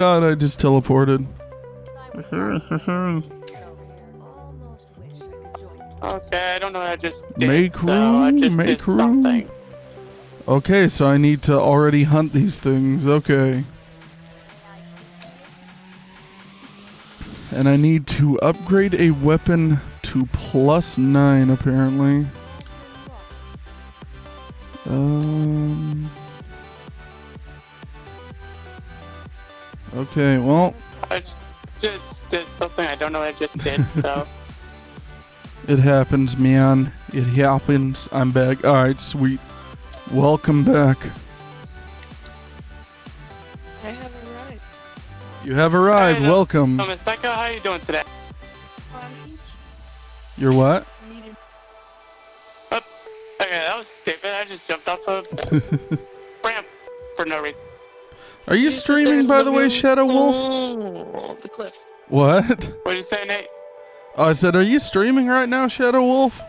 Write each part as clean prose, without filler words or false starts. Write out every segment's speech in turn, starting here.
God, I just teleported. Okay, I don't know what I just did, Make so I room, just make did room. something. Okay, so I need to already hunt these things. Okay. And I need to upgrade a weapon to +9, apparently. Okay, well. I just did something I don't know what I just did, so. It happens, man. It happens. I'm back. Alright, sweet. Welcome back. I have arrived. You have arrived. Hey, Welcome. Miss Psycho, how you doing today? You're what? Oh, okay, that was stupid. I just jumped off a ramp for no reason. Are you streaming, by the way, Shadow Wolf? The cliff. What? What'd you say, Nate? Oh, I said, are you streaming right now, Shadow Wolf?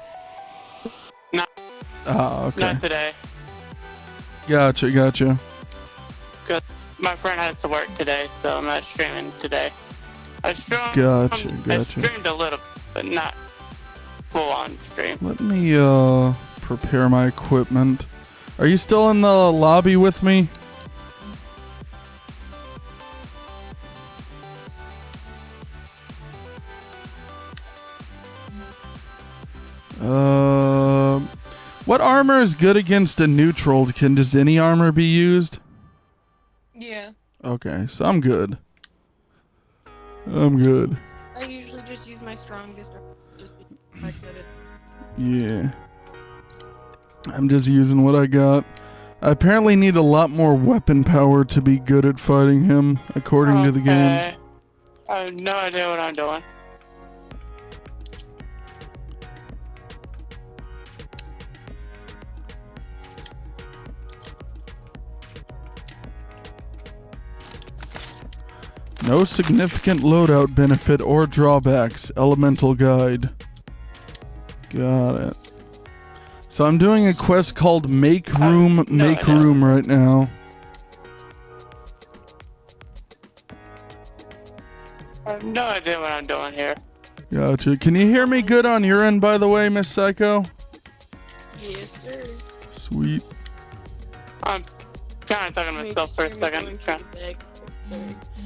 No. Oh, okay. Not today. Gotcha. Cause my friend has to work today, so I'm not streaming today. I streamed a little, but not full-on stream. Let me, prepare my equipment. Are you still in the lobby with me? What armor is good against a neutral? Can just any armor be used? Yeah. Okay, so I'm good. I'm good. I usually just use my strongest armor, just be good at it. Yeah. I'm just using what I got. I apparently need a lot more weapon power to be good at fighting him, according to the game. I have no idea what I'm doing. No significant loadout benefit or drawbacks. Elemental guide. Got it. So I'm doing a quest called Make Room right now. I have no idea what I'm doing here. Gotcha. Can you hear me good on your end, by the way, Miss Psycho? Yes, sir. Sweet. I'm kind of talking to myself for a second. Sorry.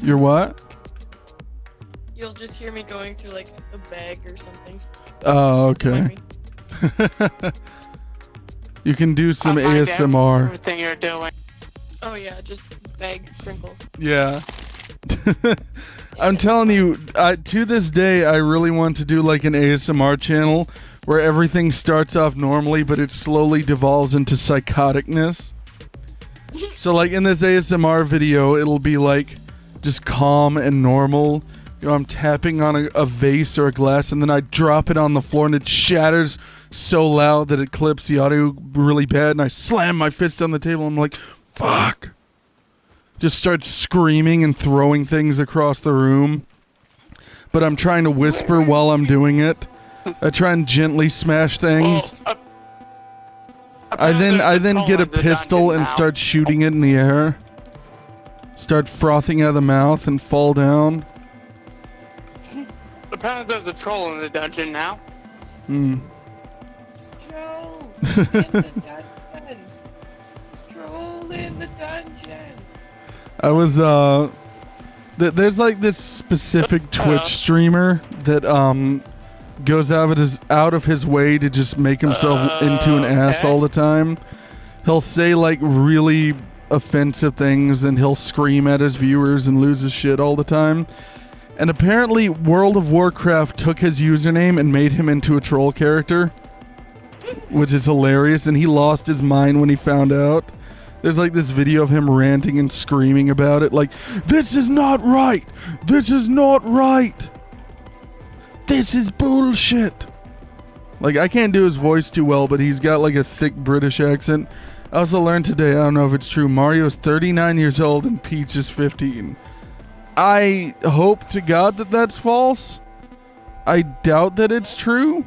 You're what? You'll just hear me going through like a bag or something. Oh, okay. You can do some ASMR. Everything you're doing. Oh yeah, just bag crinkle. Yeah. I'm telling you, to this day, I really want to do like an ASMR channel where everything starts off normally, but it slowly devolves into psychoticness. So like in this ASMR video, it'll be like just calm and normal. You know, I'm tapping on a vase or a glass, and then I drop it on the floor, and it shatters so loud that it clips the audio really bad, and I slam my fist on the table. I'm like, fuck. Just start screaming and throwing things across the room. But I'm trying to whisper while I'm doing it. I try and gently smash things. I then get a pistol and start shooting it in the air. Start frothing out of the mouth and fall down. Apparently there's a troll in the dungeon now. Troll in the dungeon. Troll in the dungeon. I was there's like this specific Twitch streamer that goes out of his way to just make himself into an ass all the time. He'll say like really offensive things, and he'll scream at his viewers and lose his shit all the time. And apparently World of Warcraft took his username and made him into a troll character, which is hilarious, and he lost his mind when he found out. There's like this video of him ranting and screaming about it, like, this is not right! This is not right! This is bullshit! Like, I can't do his voice too well, but he's got like a thick British accent. I also learned today, I don't know if it's true, Mario's 39 years old and Peach is 15. I hope to God that that's false. I doubt that it's true.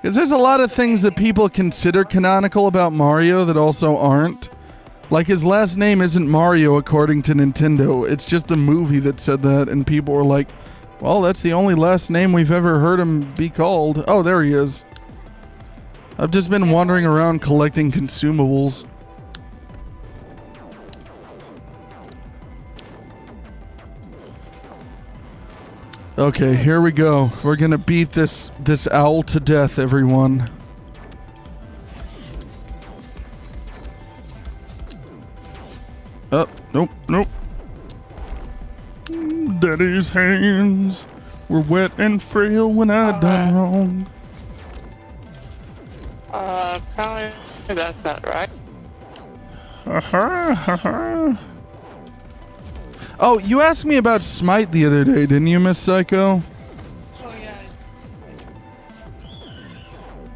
Because there's a lot of things that people consider canonical about Mario that also aren't. Like, his last name isn't Mario according to Nintendo. It's just the movie that said that, and people were like, well, that's the only last name we've ever heard him be called. Oh, there he is. I've just been wandering around collecting consumables. Okay, here we go. We're gonna beat this owl to death, everyone. Oh, nope, nope. Daddy's hands were wet and frail when I done wrong. Probably that's not right. Oh, you asked me about Smite the other day, didn't you, Miss Psycho? Oh yeah.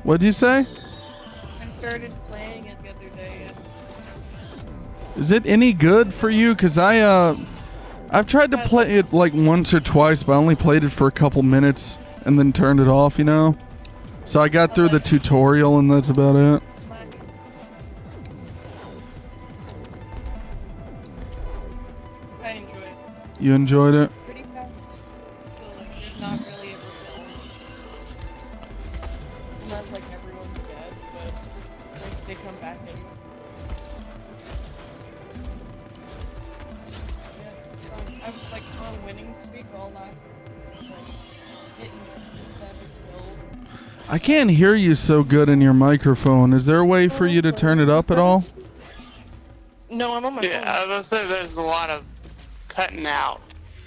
What'd you say? I started playing it the other day. Is it any good for you? Cause I've tried to play it like once or twice, but I only played it for a couple minutes and then turned it off, you know? So I got through the tutorial and that's about it. I enjoy it. You enjoyed it? Pretty bad. So like, there's not really a rebellion. Unless like everyone's dead, but like, they come back anyway. Yeah, it's fun. I was like on winning streak all last like hitting 7 kills. I can't hear you so good in your microphone. Is there a way for you to turn it up at all? No, I'm on my phone. Yeah, I was gonna say there's a lot of cutting out.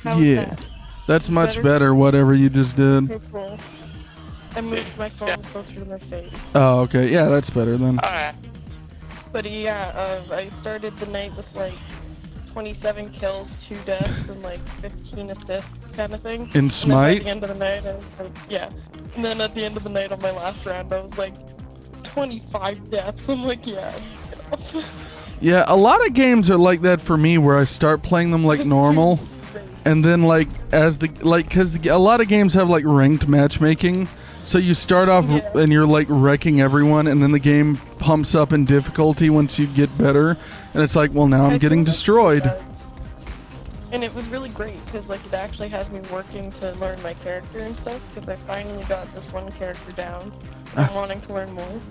How's Yeah. that? That's much Better? better, whatever you just did. Okay, cool. I moved my phone closer to my face. Oh, okay. Yeah, that's better then. Alright. But yeah, I started the night with like 27 kills, 2 deaths, and like 15 assists kind of thing. In Smite? And then at the end of the night, I was like, yeah. And then at the end of the night on my last round, I was like 25 deaths. I'm like, yeah. Yeah, a lot of games are like that for me where I start playing them like normal. And then like as the like cuz a lot of games have like ranked matchmaking. So you start off and you're like wrecking everyone and then the game pumps up in difficulty once you get better and it's like, well, now I'm getting destroyed. And it was really great because like it actually has me working to learn my character and stuff because I finally got this one character down. I'm wanting to learn more.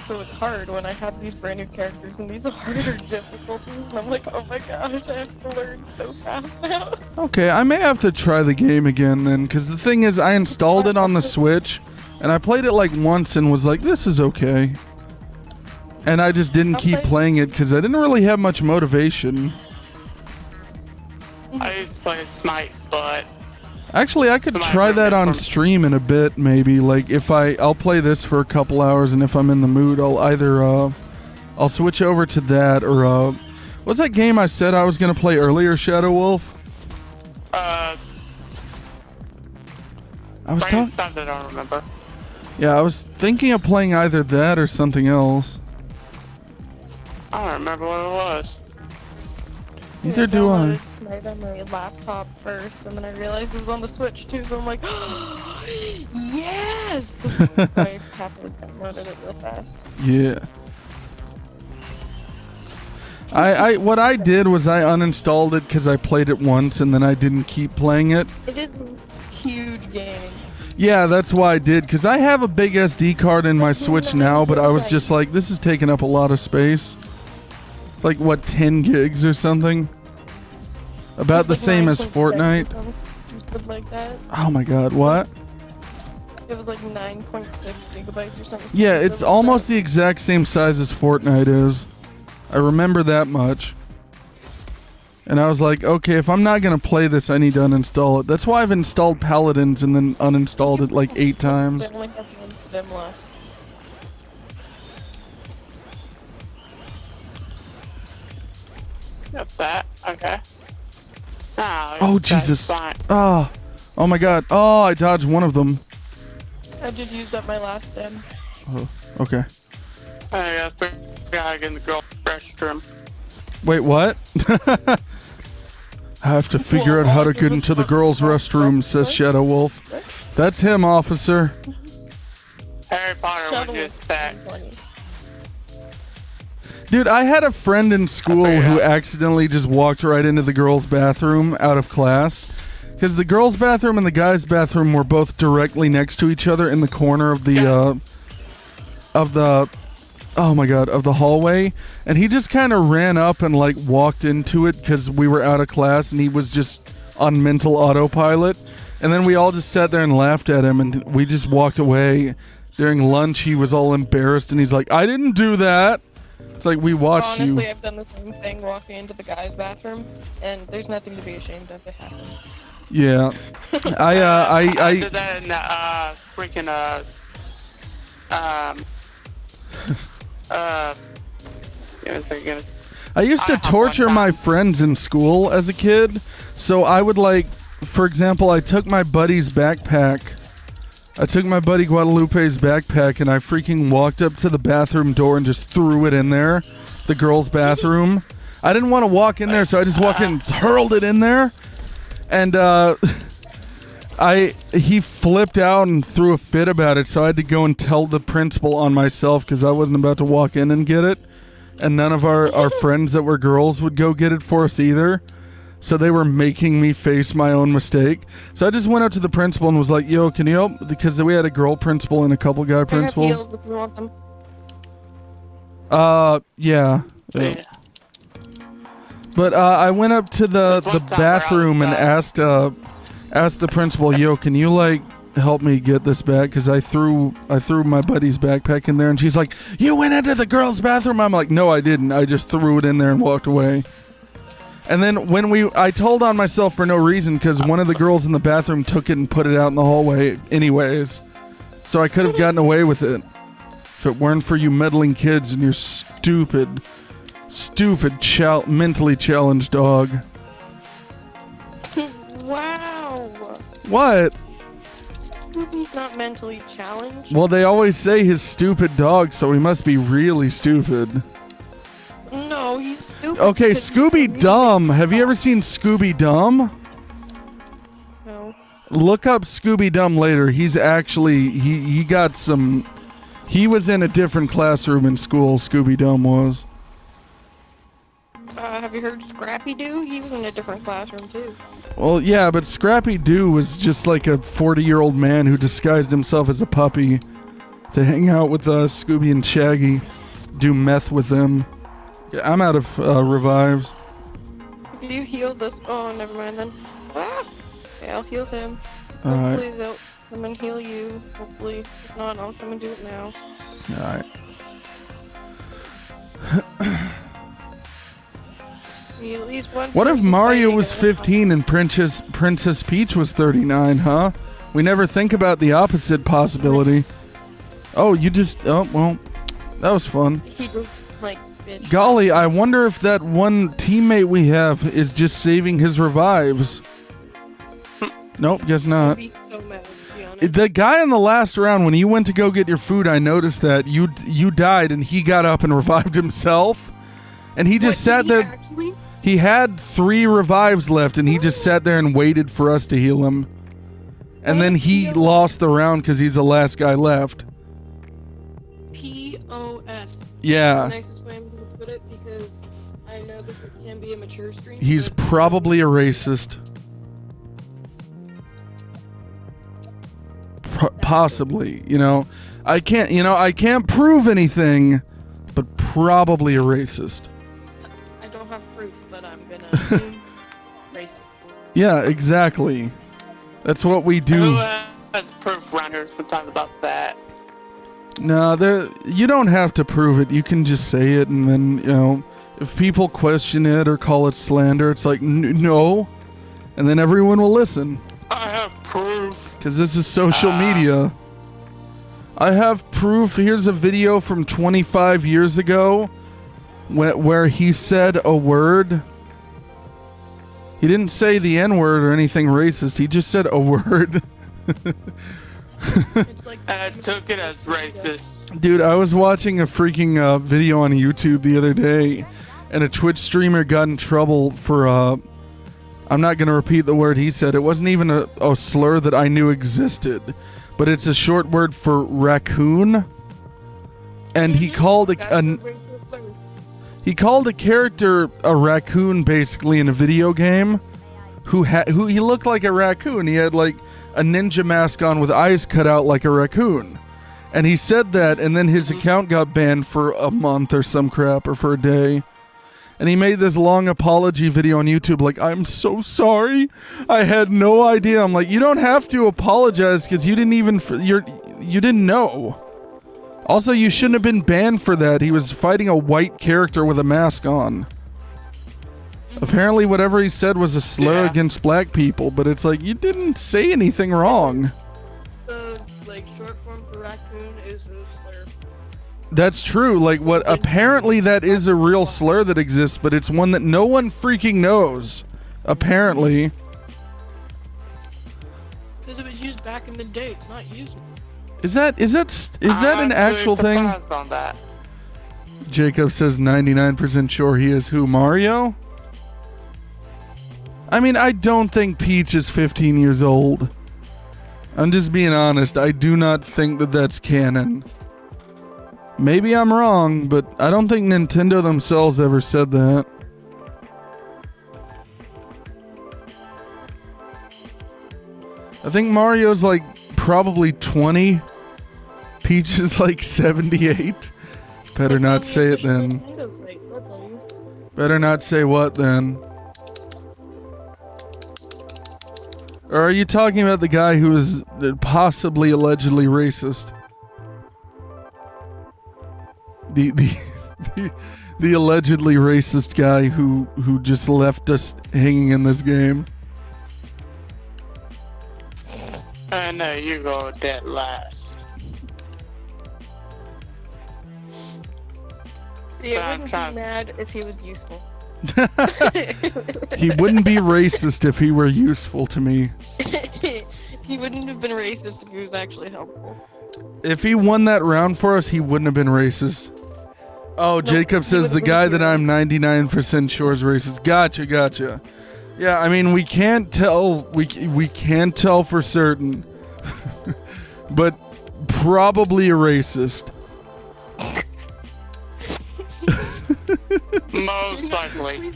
So it's hard when I have these brand new characters and these are harder difficulties and I'm like, oh my gosh, I have to learn so fast now. Okay, I may have to try the game again then, because the thing is, I installed it on the Switch, and I played it like once and was like, this is okay. And I just didn't keep playing it because I didn't really have much motivation. I used to play Smite, but Actually, I could try that on stream in a bit, maybe. Like, if I'll play this for a couple hours, and if I'm in the mood, I'll either, I'll switch over to that, or, what's that game I said I was gonna play earlier, Shadow Wolf? I don't remember. Yeah, I was thinking of playing either that or something else. I don't remember what it was. Neither do I. Smite on my laptop first, and then I realized it was on the Switch too, so I'm like, yes! So I happily downloaded it real fast. Yeah. What I did was I uninstalled it because I played it once and then I didn't keep playing it. It is a huge game. Yeah, that's why I did, because I have a big SD card in my Switch now, but I was just like, this is taking up a lot of space. It's like, what, 10 gigs or something? About the same as Fortnite. Like that. Oh my god, what? It was like 9.6 gigabytes or something. Yeah, it's almost the exact same size as Fortnite is. I remember that much. And I was like, okay, if I'm not going to play this, I need to uninstall it. That's why I've installed Paladins and then uninstalled it like 8 times. It only has 1 stem left. Yep, that. Okay. Oh, Jesus. Oh my god. Oh, I dodged one of them. I just used up my last stem. Oh, okay. I gotta get in the girl restroom. Wait, what? I have to figure out how to get into the girls' restroom, says Shadow Wolf. That's him, officer. Harry Potter was just back. Dude, I had a friend in school who accidentally just walked right into the girls' bathroom out of class. Because the girls' bathroom and the guys' bathroom were both directly next to each other in the corner of the, of the hallway. And he just kind of ran up and, like, walked into it because we were out of class and he was just on mental autopilot. And then we all just sat there and laughed at him and we just walked away. During lunch, he was all embarrassed and he's like, I didn't do that. It's like, we watched you. Honestly, I've done the same thing walking into the guys' bathroom, and there's nothing to be ashamed of. It happens. Yeah. I did that in, I used to torture my friends in school as a kid. So I would, like, for example, I took my buddy's backpack. I took my buddy Guadalupe's backpack and I freaking walked up to the bathroom door and just threw it in there. The girls' bathroom. I didn't want to walk in there, so I just walked in and hurled it in there. And he flipped out and threw a fit about it, so I had to go and tell the principal on myself because I wasn't about to walk in and get it. And none of our friends that were girls would go get it for us either. So they were making me face my own mistake. So I just went up to the principal and was like, yo, can you help? Because we had a girl principal and a couple guy principal. I have heels if you want them. Yeah. But I went up to the bathroom and asked the principal, yo, can you, like, help me get this back? Because I threw my buddy's backpack in there. And she's like, you went into the girls' bathroom? I'm like, no, I didn't. I just threw it in there and walked away. And then I told on myself for no reason because one of the girls in the bathroom took it and put it out in the hallway anyways. So I could have gotten away with it if it weren't for you meddling kids and your stupid, mentally challenged dog. Wow. What? Scooby's not mentally challenged. Well, they always say his stupid dog, so he must be really stupid. No, he's stupid. Okay, Scooby Dumb. Have you ever seen Scooby Dumb? No. Look up Scooby Dumb later. He's actually he was in a different classroom in school. Scooby Dumb was. Have you heard Scrappy Doo? He was in a different classroom too. Well, yeah, but Scrappy Doo was just like a 40-year-old man who disguised himself as a puppy to hang out with Scooby and Shaggy, do meth with them. Yeah, I'm out of revives. If you heal this... Oh, never mind then. Ah! Okay, I'll heal him. Alright. Hopefully they'll come and heal you. Hopefully. If not, I'll come and do it now. Alright. At least one What if person Mario fighting was and 15 and Princess Peach was 39, huh? We never think about the opposite possibility. Oh, you just... Oh, well, that was fun. He just, like, bitch. Golly, I wonder if that one teammate we have is just saving his revives. Nope, guess not. I'd be so mad, to be honest. The guy in the last round, when you went to go get your food, I noticed that you died and he got up and revived himself. And he just sat there. Actually? He had 3 revives left and he just sat there and waited for us to heal him. And then he lost the round because he's the last guy left. POS. Yeah. The nicest way I'm going to put it because I know this can be a mature stream. He's probably a racist. Possibly, I can't prove anything, but probably a racist. I don't have proof, but I'm gonna assume racist. Yeah, exactly. That's what we do. Who has proof around here sometimes about that? No, you don't have to prove it. You can just say it, and then, if people question it or call it slander, it's like, no. And then everyone will listen. I have proof. Because this is social media. I have proof. Here's a video from 25 years ago where he said a word. He didn't say the N-word or anything racist. He just said a word. It's like And I took it as racist. Dude, I was watching a freaking video on YouTube the other day, and a Twitch streamer got in trouble for, I'm not going to repeat the word he said. It wasn't even a slur that I knew existed, but it's a short word for raccoon. And he called He called a character a raccoon basically in a video game who he looked like a raccoon. He had like a ninja mask on with eyes cut out like a raccoon. And he said that, and then his account got banned for a month or some crap, or for a day. And he made this long apology video on YouTube like, I'm so sorry. I had no idea. I'm like, you don't have to apologize because you didn't even, you didn't know. Also, you shouldn't have been banned for that. He was fighting a white character with a mask on. Apparently, whatever he said was a slur against black people, but it's like, you didn't say anything wrong. Like, short form for raccoon is a slur. That's true. Like, what apparently that is a real slur that exists, but it's one that no one freaking knows. Apparently. Because it was used back in the day. It's not used. Is that an actual thing? On that. Jacob says 99% sure he is who, Mario? I mean, I don't think Peach is 15 years old. I'm just being honest. I do not think that that's canon. Maybe I'm wrong, but I don't think Nintendo themselves ever said that. I think Mario's like probably 20. Peach is like 78. Better not say it then. Better not say what then. Or are you talking about the guy who is possibly allegedly racist? The allegedly racist guy who just left us hanging in this game. I know you go dead last. See, I wouldn't be mad if he was useful. He wouldn't be racist if he were useful to me. He wouldn't have been racist if he was actually helpful. If he won that round for us, he wouldn't have been racist. Oh, nope, Jacob says the guy that I'm 99% sure is racist. Gotcha. Yeah, I mean, we can't tell. We can't tell for certain. But probably a racist. Most likely.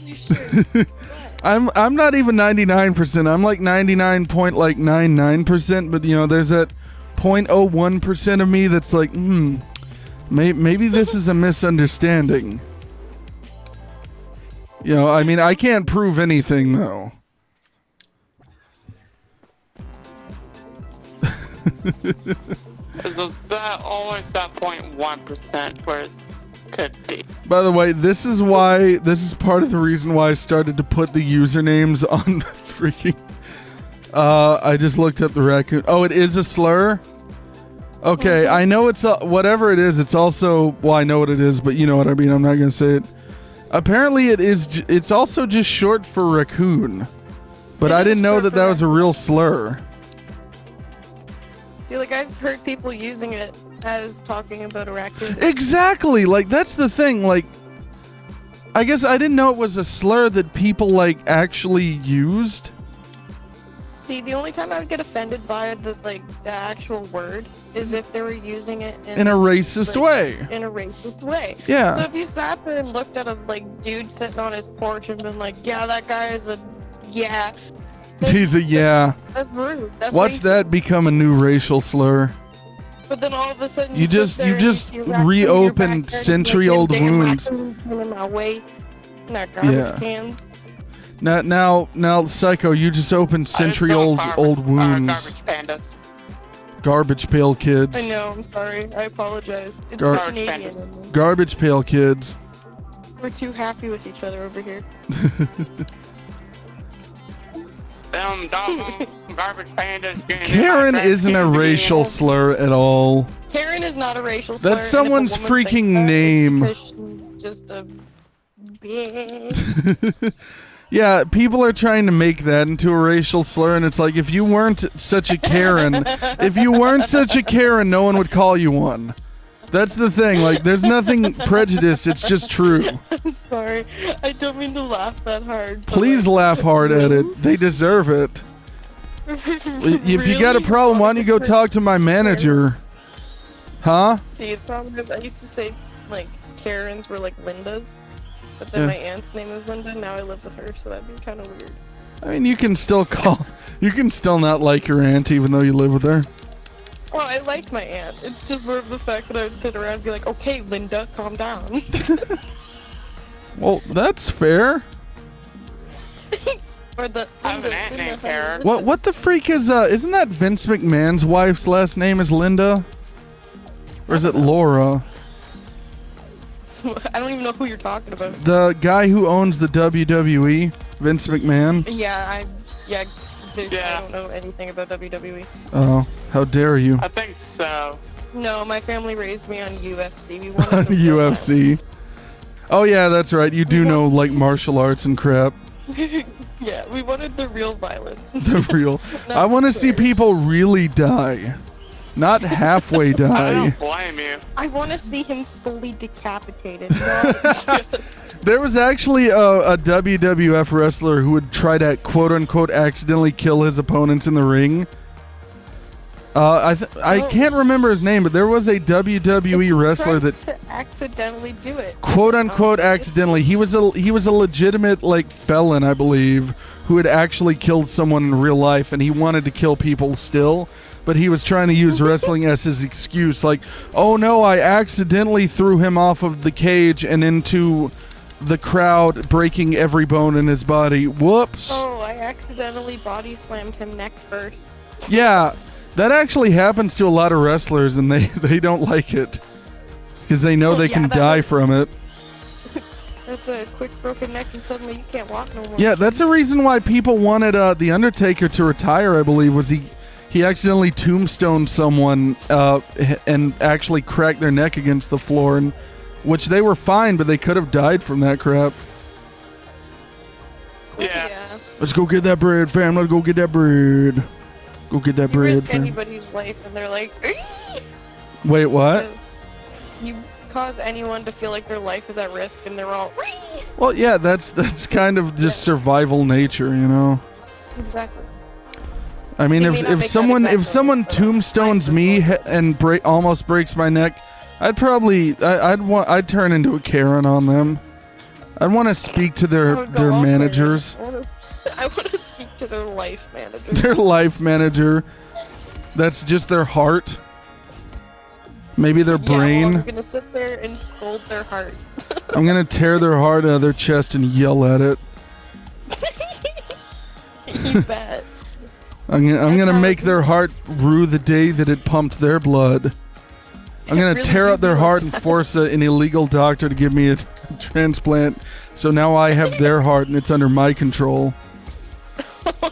I'm not even 99%. I'm like 99.99%, but you know, there's that 0.01% of me that's like, maybe this is a misunderstanding. You know, I mean, I can't prove anything though. That always that 0.1% where it could be. By the way, this is part of the reason why I started to put the usernames on freaking. I just looked up the raccoon. Oh, it is a slur? Okay, I know it's whatever it is. It's also, well, I know what it is, but you know what I mean. I'm not gonna say it. Apparently, it's also just short for raccoon, but I didn't know that was a real slur. See, like, I've heard people using it as talking about a raccoon. Exactly, like that's the thing. Like, I guess I didn't know it was a slur that people like actually used. See, the only time I would get offended by the actual word is if they were using it in a racist way. In a racist way. Yeah. So if you sat there and looked at a dude sitting on his porch and been like, yeah, that guy is a yeah. He's a yeah. That's rude. That's Watch racist. that become a new racial slur. But then all of a sudden you just reopened century-old wounds. In my way, not garbage cans. Now, Psycho, you just opened century-old wounds. Garbage pandas. Garbage pail kids. I know. I'm sorry. I apologize. It's Canadian. Garbage pail kids. We're too happy with each other over here. Garbage pandas. Karen isn't a racial slur at all. Karen is not a racial slur. That's someone's freaking name. Just a bitch. Yeah, people are trying to make that into a racial slur, and it's like, if you weren't such a Karen, no one would call you one. That's the thing. Like, there's nothing prejudiced. It's just true. I'm sorry. I don't mean to laugh that hard. Please laugh hard at it. They deserve it. If you got a problem, why don't you go talk to my manager? Huh? See, the problem is I used to say, Karens were like Lindas. but then Yeah. my aunt's name is Linda. Now I live with her, so that'd be kind of weird. I mean, you can still not like your aunt even though you live with her. Well, I like my aunt. It's just more of the fact that I would sit around and be like, okay, Linda, calm down. Well, that's fair. Or the I have an aunt named Karen. What the freak is isn't that Vince McMahon's wife's last name is Linda? Or is it Laura? I don't even know who you're talking about. The guy who owns the WWE, Vince McMahon. Yeah, Yeah. I don't know anything about WWE. Oh, how dare you. I think so. No, my family raised me on UFC. We On wanted the UFC. Oh yeah, that's right. You do know like martial arts and crap. Yeah, we wanted the real violence. The real. Not I want to the see squares. people really die. Not halfway I die. don't blame you. I want to see him fully decapitated. Not just... There was actually a WWF wrestler who would try to quote unquote accidentally kill his opponents in the ring. I can't remember his name, but there was a WWE wrestler that to accidentally do it. quote unquote accidentally. He was a legitimate like felon, I believe, who had actually killed someone in real life, and he wanted to kill people still. But he was trying to use wrestling as his excuse, like, oh no, I accidentally threw him off of the cage and into the crowd, breaking every bone in his body. Whoops. Oh, I accidentally body slammed him neck first. Yeah, that actually happens to a lot of wrestlers, and they don't like it because they know Well, they yeah, can that die was- from it. That's a quick broken neck, and suddenly you can't walk no more. Yeah, that's the reason why people wanted the Undertaker to retire. I believe was he accidentally tombstoned someone and actually cracked their neck against the floor, and which they were fine, but they could have died from that crap. Yeah. Let's go get that bread, fam. Let's go get that bread. Go get that You bread, risk fam. anybody's life, and they're like, Wait, what? because you cause anyone to feel like their life is at risk, and they're all, Well, yeah, that's kind of just survival nature, you know. exactly. I mean, They may not if make that someone exact someone reference, but tombstones I'm me just and almost breaks my neck, I'd turn into a Karen on them. I'd want to speak to I their would go off managers, I want to speak to their life manager. their life manager. That's just their heart. Maybe their Yeah, well, brain. I'm gonna sit there and scold their heart. I'm gonna tear their heart out of their chest and yell at it. You bet. I'm gonna how make it their heart rue the day that it pumped their blood. I'm gonna really tear do out their like heart and that. force an illegal doctor to give me a transplant. So now I have their heart and it's under my control.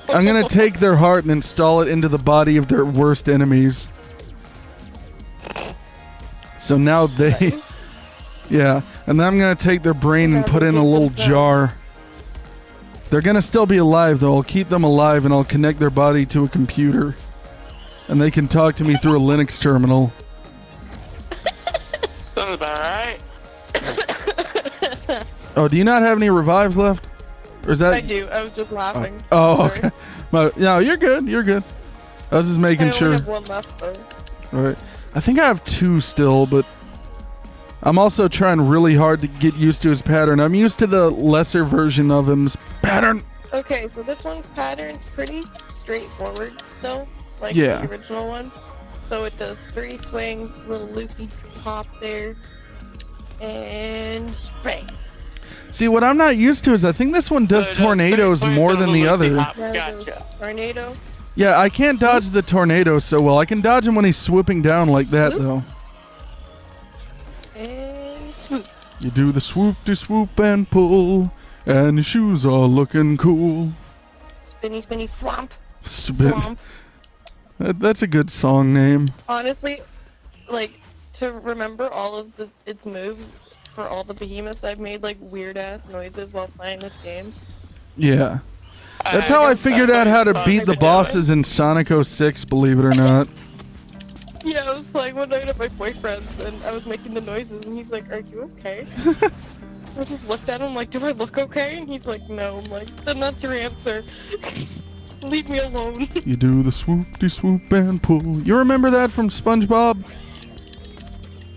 I'm gonna take their heart and install it into the body of their worst enemies. So now they, yeah, and then I'm gonna take their brain and put it in a little jar. They're gonna still be alive though. I'll keep them alive and I'll connect their body to a computer, and they can talk to me through a Linux terminal. Sounds about right. Oh, do you not have any revives left? Or is that? I do. I was just laughing. Oh, Sorry. okay. No, you're good. You're good. I was just I making only sure. have one left though. All right. I think I have 2 still, but I'm also trying really hard to get used to his pattern. I'm used to the lesser version of him's pattern. Okay, so this one's pattern's pretty straightforward still, like Yeah. the original one. So it does 3 swings, little loopy hop there, and bang. See, what I'm not used to is I think this one does So it tornadoes three more swings than and the a loopy other. hop. Yeah, Gotcha. there's tornado. Yeah, I can't dodge the tornado so well. I can dodge him when he's swooping down like that, Swoop? though. And swoop. You do the swoop and pull, and your shoes are looking cool. Spinny, spinny, flomp. Spin. Flomp. That's a good song name. Honestly, like, to remember all of its moves for all the behemoths, I've made, like, weird-ass noises while playing this game. Yeah. That's how I figured out how to beat the bosses in Sonic 06, believe it or not. Yeah, I was playing one night at my boyfriend's, and I was making the noises, and he's like, "Are you okay?" I just looked at him like, "Do I look okay?" And he's like, "No." I'm like, "Then that's your answer. Leave me alone." You do the swoop and pull. You remember that from SpongeBob?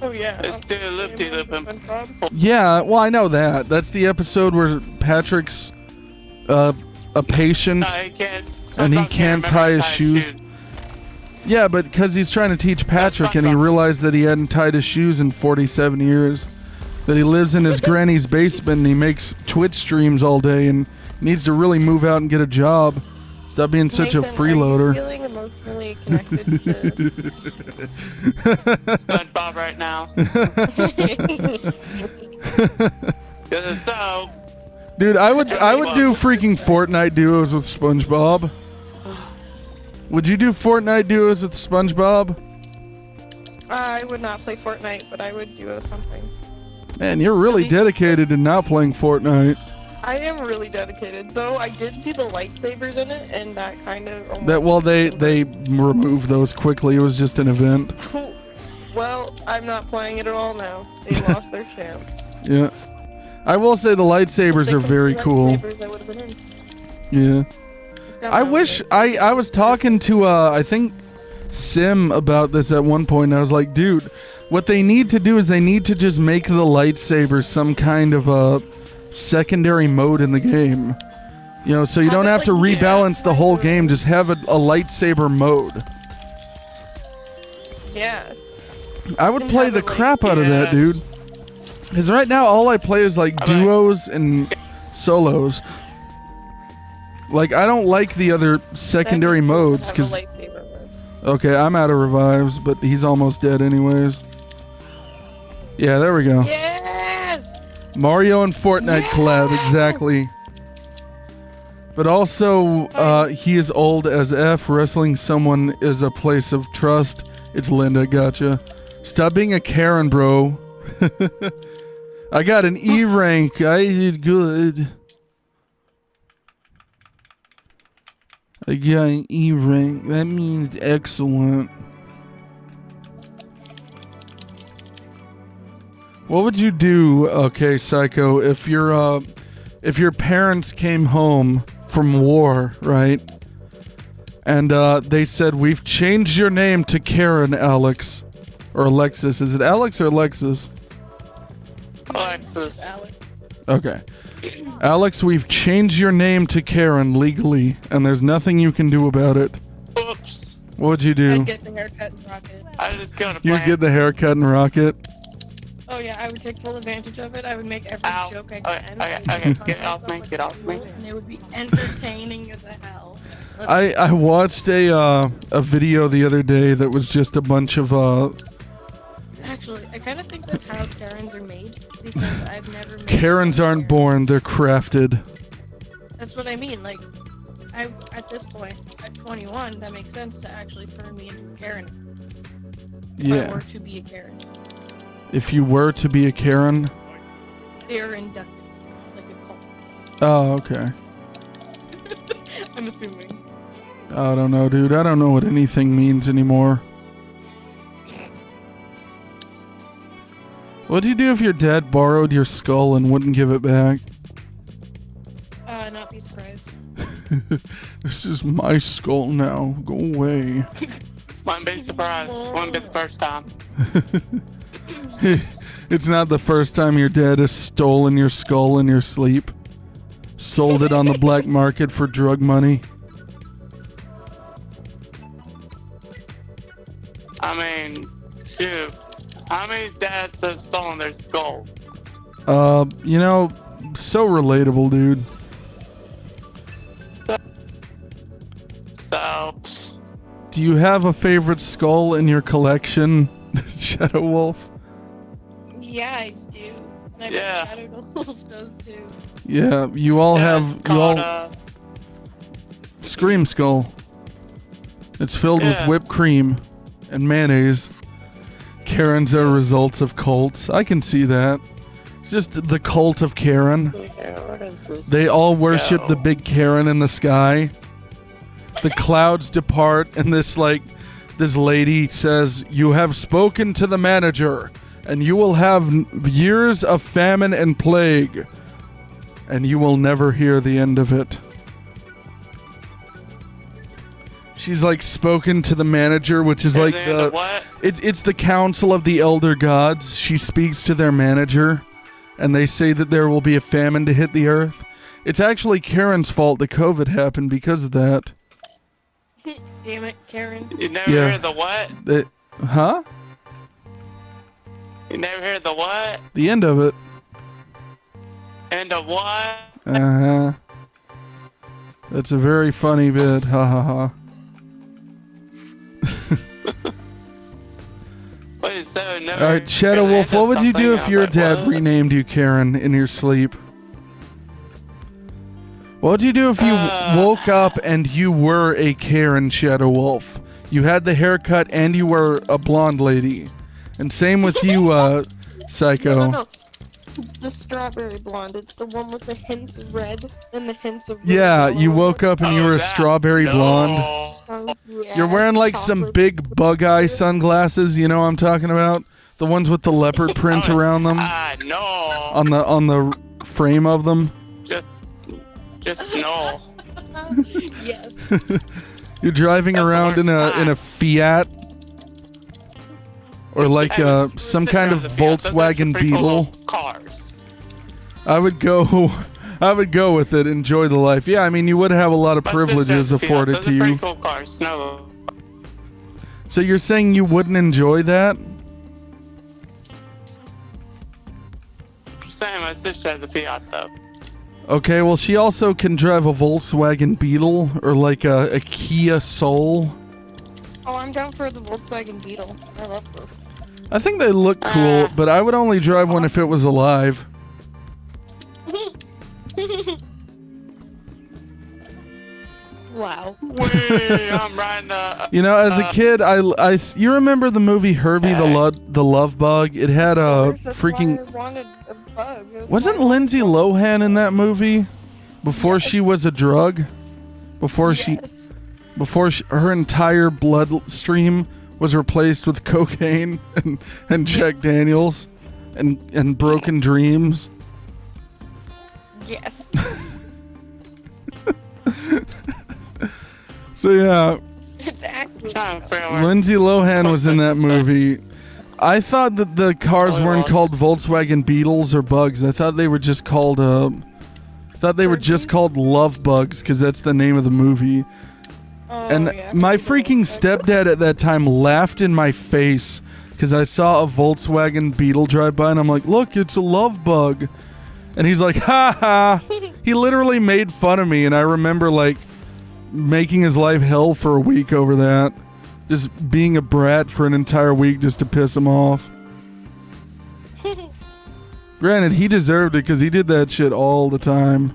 Oh yeah. Let's do a loop-de-loop. Yeah, well, I know that. That's the episode where Patrick's a patient No, he can't. and he SpongeBob can't remember tie his to shoes. Yeah, but because he's trying to teach Patrick and he realized that he hadn't tied his shoes in 47 years. That he lives in his granny's basement and he makes Twitch streams all day and needs to really move out and get a job. Stop being such a Nathan, freeloader. Are you feeling emotionally connected to... SpongeBob right now. So, Dude, I would do freaking Fortnite duos with SpongeBob. Would you do Fortnite duos with SpongeBob? I would not play Fortnite, but I would duo something. Man, you're really dedicated to not playing Fortnite. I am really dedicated, though I did see the lightsabers in it, and that kind of almost... That well, they removed those quickly. It was just an event. Well, I'm not playing it at all now. They lost their champ. Yeah, I will say the lightsabers are very cool. Lightsabers, I would have been in. Yeah, I wish I was talking to I think Sim about this at one point. And I was like, dude, what they need to do is they need to just make the lightsabers some kind of a secondary mode in the game. You know, so you don't have to rebalance the whole game. Just have a lightsaber mode. Yeah. I would play the crap out of that, dude. Because right now all I play is like duos and solos. Like I don't like the other secondary modes because. Okay, I'm out of revives, but he's almost dead anyways. Yeah, there we go. Yes! Mario and Fortnite collab, exactly. But also, he is old as F. Wrestling someone is a place of trust. It's Linda, gotcha. Stop being a Karen, bro. I got an E rank. I did good. I got an E rank. That means excellent. What would you do, okay, Psycho, if your parents came home from war, right? And they said, "We've changed your name to Karen, Alex." Or Alexis. Is it Alex or Alexis? Alexis. Alex. Okay. Alex, we've changed your name to Karen legally, and there's nothing you can do about it. Oops. What would you do? I'd get the haircut and rock it. I just go to You'd get the haircut and rock it? Oh yeah, I would take full advantage of it. I would make every joke I can. Okay, get off me, get off me. And it would be entertaining as hell. I watched a video the other day that was just a bunch of Actually, I kind of think that's how Karens are made, because I've never made Karens aren't born, they're crafted. That's what I mean, like, at this point, at 21, that makes sense to actually turn me into a Karen. If I were to be a Karen. If you were to be a Karen? They're inducted, like a cult. Oh, okay. I'm assuming. I don't know, dude. I don't know what anything means anymore. What'd you do if your dad borrowed your skull and wouldn't give it back? Not be surprised. This is my skull now. Go away. Wouldn't be surprised. Wouldn't be the first time. It's not the first time your dad has stolen your skull in your sleep. Sold it on the black market for drug money. I mean, shoot. How many dads have stolen their skull? You know, so relatable, dude. So, Do you have a favorite skull in your collection, Shadow Wolf? Yeah, I do. And I bet Shadow Wolf does too. Yeah, you all have Scream Skull. It's filled with whipped cream and mayonnaise. Karens are results of cults. I can see that. It's just the cult of Karen. They all worship the big Karen in the sky. The clouds depart, and this lady says, "You have spoken to the manager, and you will have years of famine and plague, and you will never hear the end of it." She's like spoken to the manager, which is like the what? it's the council of the elder gods. She speaks to their manager, and they say that there will be a famine to hit the earth. It's actually Karen's fault that COVID happened because of that. Damn it, Karen. You never heard the what? Huh? You never heard the what? The end of it. End of what? Uh-huh. That's a very funny bit. Ha ha ha. Wait, so never Alright, Shadow heard Wolf, the what would you do something? if your Like, dad what? renamed you Karen in your sleep? What would you do if you woke up and you were a Karen, Shadow Wolf? You had the haircut and you were a blonde lady. And same with you, Psycho. No. It's the strawberry blonde. It's the one with the hints of red and the hints of red. Yeah, you woke up and you were a strawberry blonde. Yeah, You're wearing like some big bug eye sunglasses, you know what I'm talking about? The ones with the leopard print around them. No. On the frame of them. Just no. Yes. You're driving around in a Fiat or like some kind of Volkswagen Beetle. Cars. I would go with it. Enjoy the life. Yeah, I mean you would have a lot of privileges afforded to you. Cool cars. No. So you're saying you wouldn't enjoy that? Same. My sister has a Fiat though. Okay, well she also can drive a Volkswagen Beetle or like a Kia Soul. Oh, I'm down for the Volkswagen Beetle. I love those. I think they look cool, but I would only drive one if it was alive. Wow. Wait, I'm riding You know, as a kid, you remember the movie Herbie the Love Bug? It had a freaking. I wanted a bug. Wasn't Lindsay Lohan in that movie? Before she was a drug? Before her entire bloodstream was replaced with cocaine and Jack Daniels and broken dreams. Yes. So yeah, It's accurate. Lindsay Lohan was in that movie. I thought that the cars weren't called Volkswagen Beetles or Bugs. I thought they were just called love bugs because that's the name of the movie. And my freaking stepdad at that time laughed in my face because I saw a Volkswagen Beetle drive by and I'm like, look, it's a love bug. And he's like, ha ha. He literally made fun of me and I remember like making his life hell for a week over that. Just being a brat for an entire week just to piss him off. Granted, he deserved it because he did that shit all the time.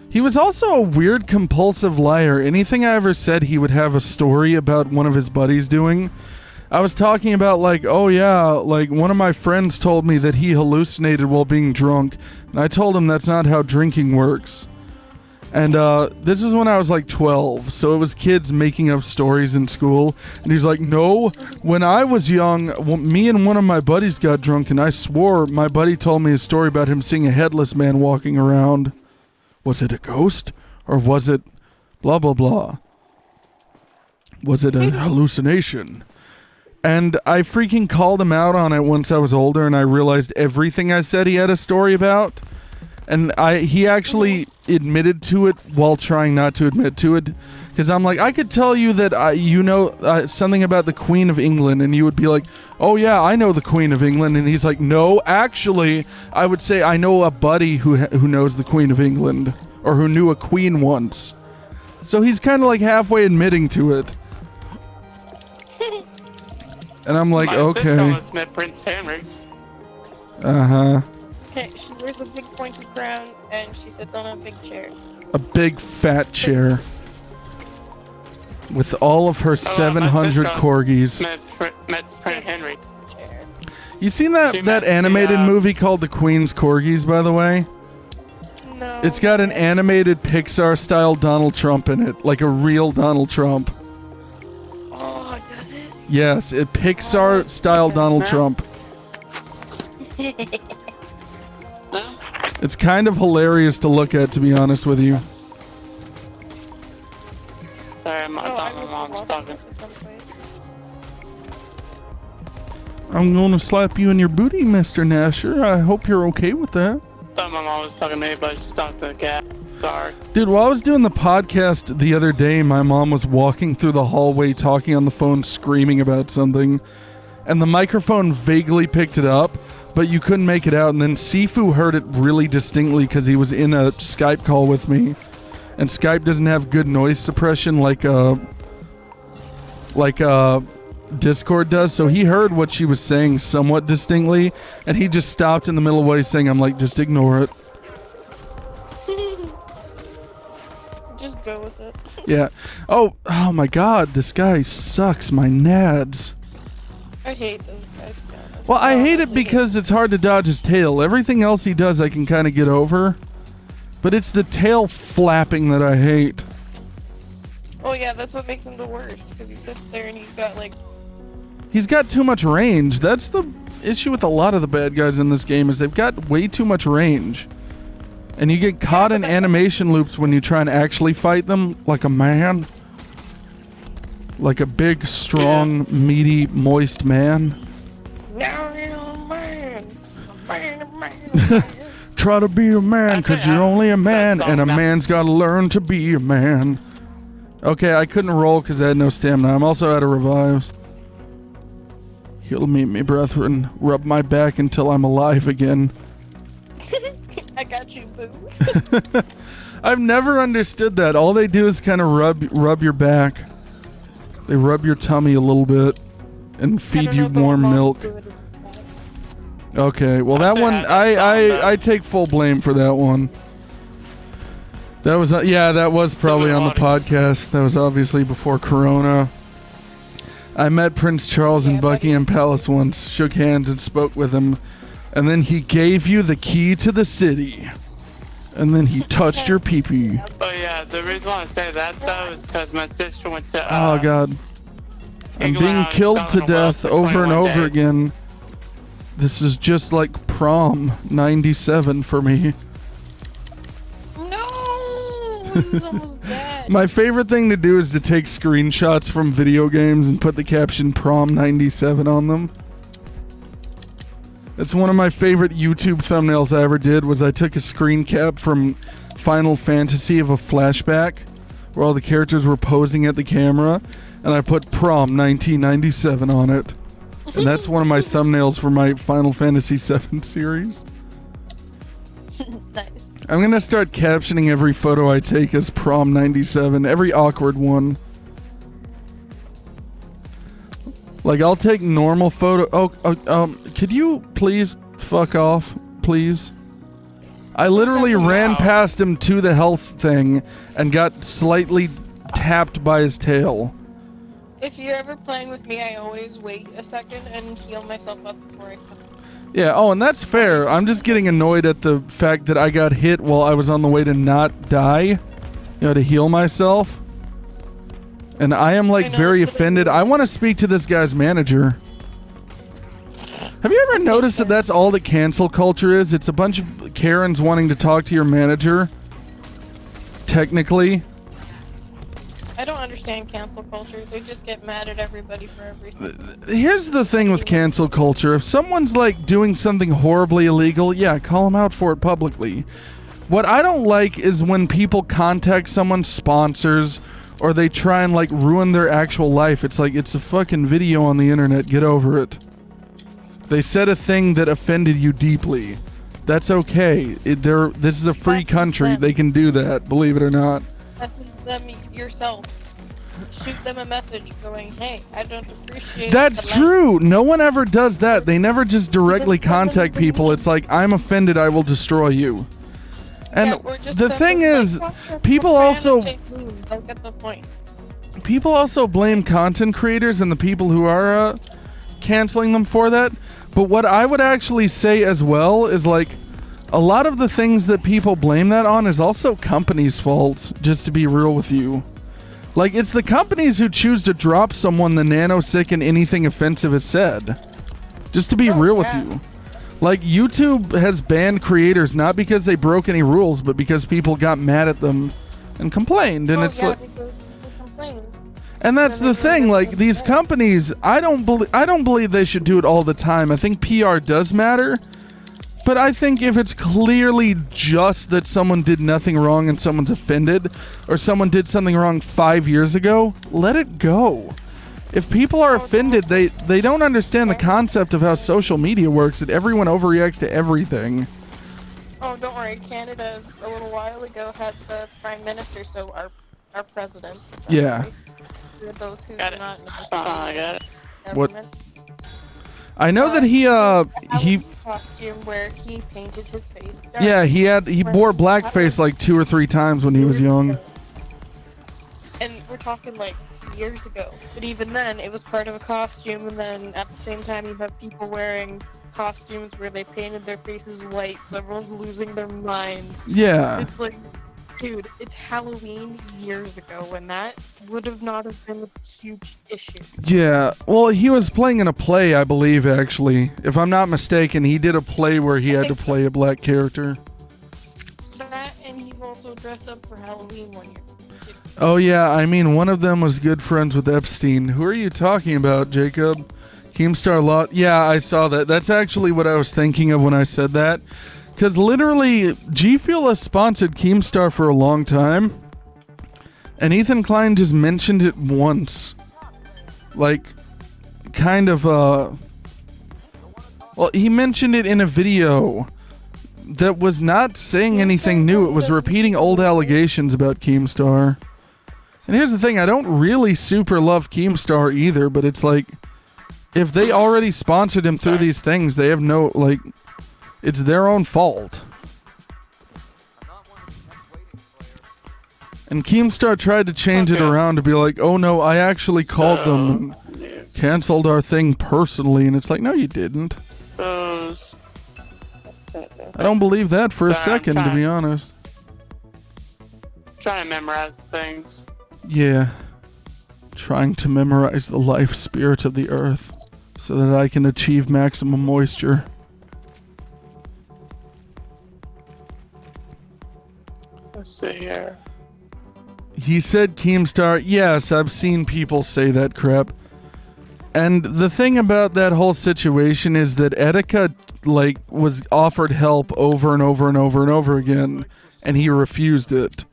He was also a weird compulsive liar. Anything I ever said, he would have a story about one of his buddies doing. I was talking about like, oh yeah, like one of my friends told me that he hallucinated while being drunk. And I told him that's not how drinking works. And this was when I was like 12, so it was kids making up stories in school. And he's like, no, when I was young, me and one of my buddies got drunk and I swore my buddy told me a story about him seeing a headless man walking around. Was it a ghost? Or was it blah, blah, blah? Was it a hallucination? And I freaking called him out on it once I was older and I realized everything I said he had a story about. And he actually admitted to it while trying not to admit to it. Because I'm like, I could tell you that you know something about the Queen of England. And you would be like, oh yeah, I know the Queen of England. And he's like, no, actually, I would say I know a buddy who knows the Queen of England. Or who knew a queen once. So he's kind of like halfway admitting to it. And I'm like, okay. My sister almost met Prince Henry. Uh-huh. Okay, she wears a big pointy crown and she sits on a big chair. A big fat chair. With all of her 700 corgis. Met Prince Henry. You seen that animated movie called The Queen's Corgis, by the way? No. It's got an animated Pixar-style Donald Trump in it. Like a real Donald Trump. Oh, does it? Yes, a Pixar-style Donald Trump. It's kind of hilarious to look at, to be honest with you. Sorry, I thought my mom was talking. I'm gonna slap you in your booty, Mr. Nasher. I hope you're okay with that. I thought my mom was talking to me, but she's talking to the cat. Sorry. Dude, while I was doing the podcast the other day, my mom was walking through the hallway talking on the phone, screaming about something. And the microphone vaguely picked it up, but you couldn't make it out. And then Sifu heard it really distinctly because he was in a Skype call with me. And Skype doesn't have good noise suppression like Discord does. So he heard what she was saying somewhat distinctly. And he just stopped in the middle of what he's saying. I'm like, just ignore it. Just go with it. Yeah. Oh my God. This guy sucks my nads. I hate those guys. Well, I hate it because it's hard to dodge his tail. Everything else he does I can kind of get over. But it's the tail flapping that I hate. Oh yeah, that's what makes him the worst. Because he sits there and he's got like... He's got too much range. That's the issue with a lot of the bad guys in this game is they've got way too much range. And you get caught in animation loops when you try and actually fight them like a man. Like a big, strong, meaty, moist man. Try to be a man, because you're only a man, and a man's got to learn to be a man. Okay, I couldn't roll because I had no stamina. I'm also out of revives. Heal me, brethren. Rub my back until I'm alive again. I got you, boo. I've never understood that. All they do is kind of rub your back. They rub your tummy a little bit and feed you warm milk. Okay, well that one, I take full blame for that one. That was, that was probably on the podcast. That was obviously before Corona. I met Prince Charles in Buckingham Palace once, shook hands and spoke with him, and then he gave you the key to the city. And then he touched your pee-pee. Oh yeah, the reason why I say that though is because my sister went to oh God. I'm being killed to death over and over again. This is just like prom 97 for me. No! He's almost dead. My favorite thing to do is to take screenshots from video games and put the caption prom 97 on them. That's one of my favorite YouTube thumbnails I ever did was I took a screen cap from Final Fantasy of a flashback where all the characters were posing at the camera and I put prom 1997 on it. And that's one of my thumbnails for my Final Fantasy VII series. Nice. I'm going to start captioning every photo I take as prom 97, every awkward one. Like, I'll take normal photo. Could you please fuck off, please? I literally ran past him to the health thing and got slightly tapped by his tail. If you're ever playing with me, I always wait a second and heal myself up before I come. Yeah, and that's fair. I'm just getting annoyed at the fact that I got hit while I was on the way to not die. To heal myself. And I am like very offended. I want to speak to this guy's manager. Have you ever noticed that that's all that cancel culture is? It's a bunch of Karens wanting to talk to your manager. Technically. I don't understand cancel culture. They just get mad at everybody for everything. Here's the thing with cancel culture. If someone's like doing something horribly illegal, yeah, call them out for it publicly. What I don't like is when people contact someone's sponsors or they try and like ruin their actual life. It's like, it's a fucking video on the internet. Get over it. They said a thing that offended you deeply. That's okay. This is a free country. They can do that, believe it or not. Message them yourself. Shoot them a message going, hey, I don't appreciate That's true. No one ever does that. They never just directly contact people. It's like, I'm offended, I will destroy you. And the thing is, people also blame content creators and the people who are canceling them for that. But what I would actually say as well is like, a lot of the things that people blame that on is also companies' faults, just to be real with you. Like, it's the companies who choose to drop someone the nanosick and anything offensive is said. Just to be real with you. Like, YouTube has banned creators not because they broke any rules, but because people got mad at them and complained. And it's like... because they complained. And that's the thing, like, these companies, I don't believe they should do it all the time. I think PR does matter, but I think if it's clearly just that someone did nothing wrong and someone's offended, or someone did something wrong 5 years ago, let it go. If people are offended, they don't understand the concept of how social media works, that everyone overreacts to everything. Oh, don't worry, Canada a little while ago had the Prime Minister, so our president. Yeah. For those who do Got it. not know. I got it. What? I know that he costume where he painted his face dark. Yeah, he wore blackface like 2 or 3 times when he was young. And we're talking like years ago. But even then, it was part of a costume, and then at the same time, you have people wearing costumes where they painted their faces white, so everyone's losing their minds. Yeah. It's like, dude, it's Halloween years ago when that would have not have been a huge issue. Yeah, well, he was playing in a play, I believe, actually. If I'm not mistaken, he did a play where he had to play a black character. That, and he also dressed up for Halloween one year. Oh, yeah, I mean, one of them was good friends with Epstein. Who are you talking about, Jacob? Keemstar Law? Yeah, I saw that. That's actually what I was thinking of when I said that. Because literally, G Fuel has sponsored Keemstar for a long time. And Ethan Klein just mentioned it once. Like, kind of, well, he mentioned it in a video that was not saying anything new. It was repeating old allegations about Keemstar. And here's the thing, I don't really super love Keemstar either, but it's like, if they already sponsored him through these things, they have no, like, it's their own fault. And Keemstar tried to change it around to be like, oh no, I actually called them and canceled our thing personally. And it's like, no, you didn't. I don't believe that for a second, to be honest. Trying to memorize things. Yeah. Trying to memorize the life spirit of the earth so that I can achieve maximum moisture. Let's see here. He said Keemstar. Yes, I've seen people say that crap. And the thing about that whole situation is that Etika, like, was offered help over and over and over and over again, and he refused it.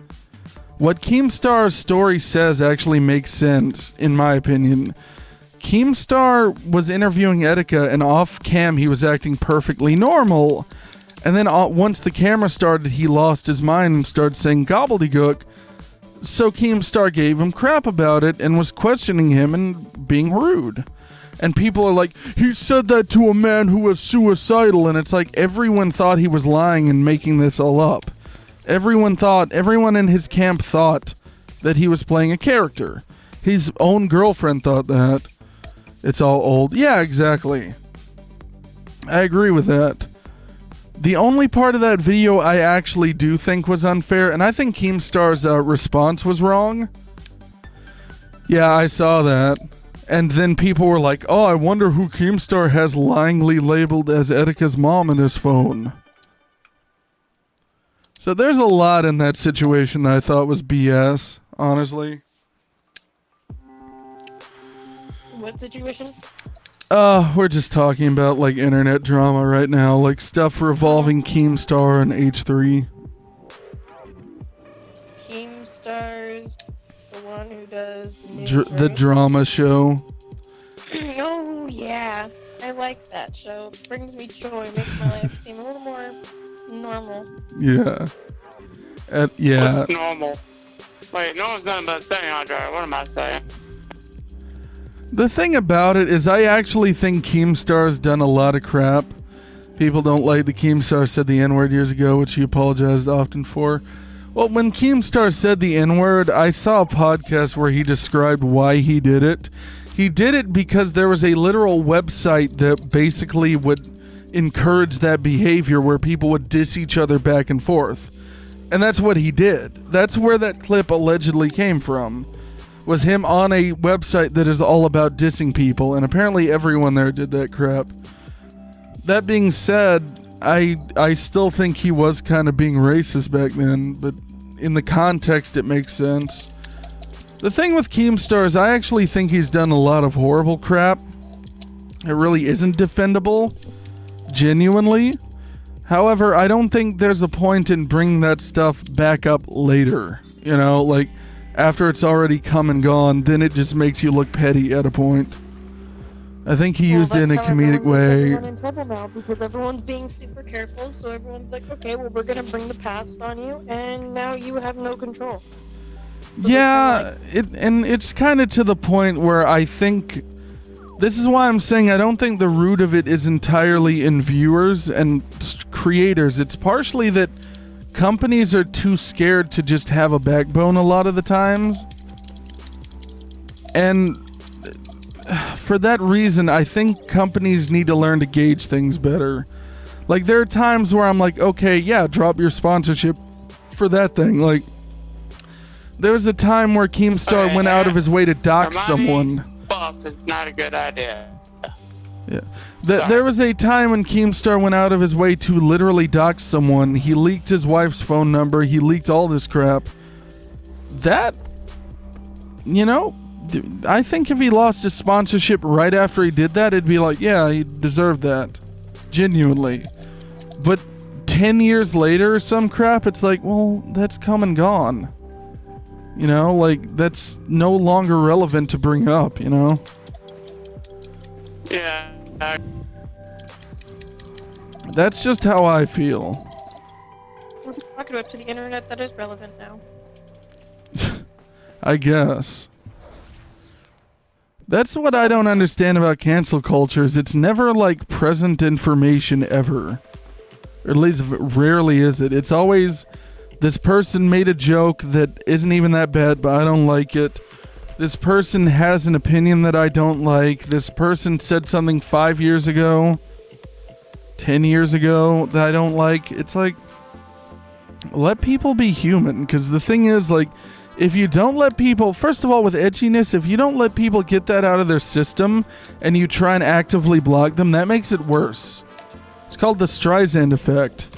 What Keemstar's story says actually makes sense, in my opinion. Keemstar was interviewing Etika, and off cam he was acting perfectly normal. And then once the camera started, he lost his mind and started saying gobbledygook. So Keemstar gave him crap about it and was questioning him and being rude. And people are like, he said that to a man who was suicidal. And it's like, everyone thought he was lying and making this all up. Everyone in his camp thought that he was playing a character. His own girlfriend thought that. It's all old. Yeah, exactly. I agree with that. The only part of that video I actually do think was unfair, and I think Keemstar's response was wrong. Yeah, I saw that. And then people were like, oh, I wonder who Keemstar has lyingly labeled as Etika's mom in his phone. So there's a lot in that situation that I thought was BS, honestly. What situation? We're just talking about, like, internet drama right now, like stuff revolving Keemstar and H3. Keemstar's the one who does the news, The right? drama show. Oh, yeah. I like that show. It brings me joy. Makes my life seem a little more normal. Yeah. Yeah. What's normal? Wait, no one's nothing but saying, Andre. What am I saying? The thing about it is I actually think Keemstar's done a lot of crap. People don't like that Keemstar said the N-word years ago, which he apologized often for. Well, when Keemstar said the N-word, I saw a podcast where he described why he did it. He did it because there was a literal website that basically would encourage that behavior where people would diss each other back and forth. And that's what he did. That's where that clip allegedly came from. Was him on a website that is all about dissing people, and apparently everyone there did that crap. That being said, I still think he was kind of being racist back then, but in the context it makes sense. The thing with Keemstar is I actually think he's done a lot of horrible crap. It really isn't defendable, genuinely. However, I don't think there's a point in bringing that stuff back up later. You know, like, after it's already come and gone, then it just makes you look petty at a point. I think he used it in a comedic way. Everyone in trouble now because everyone's being super careful, so everyone's like, okay, well, we're gonna bring the past on you, and now you have no control. So yeah, it's kind of to the point where I think this is why I'm saying I don't think the root of it is entirely in viewers and creators. It's partially that companies are too scared to just have a backbone a lot of the times. And for that reason, I think companies need to learn to gauge things better. Like, there are times where I'm like, okay, yeah, drop your sponsorship for that thing. Like, there was a time where Keemstar went out of his way to dox someone. Buff is not a good idea. Yeah. There was a time when Keemstar went out of his way to literally dox someone. He leaked his wife's phone number. He leaked all this crap. That, you know, I think if he lost his sponsorship right after he did that, it'd be like, yeah, he deserved that. Genuinely. But 10 years later or some crap, it's like, well, that's come and gone. You know, like, that's no longer relevant to bring up, you know? Yeah. That's just how I feel. We're talking about to the internet that is relevant now. I guess. That's what I don't understand about cancel culture is it's never like present information ever. Or at least rarely is it. It's always this person made a joke that isn't even that bad, but I don't like it. This person has an opinion that I don't like. This person said something 5 years ago, 10 years ago that I don't like. It's like, let people be human. Because the thing is, like, if you don't let people, first of all, with edginess, if you don't let people get that out of their system and you try and actively block them, that makes it worse. It's called the Streisand effect.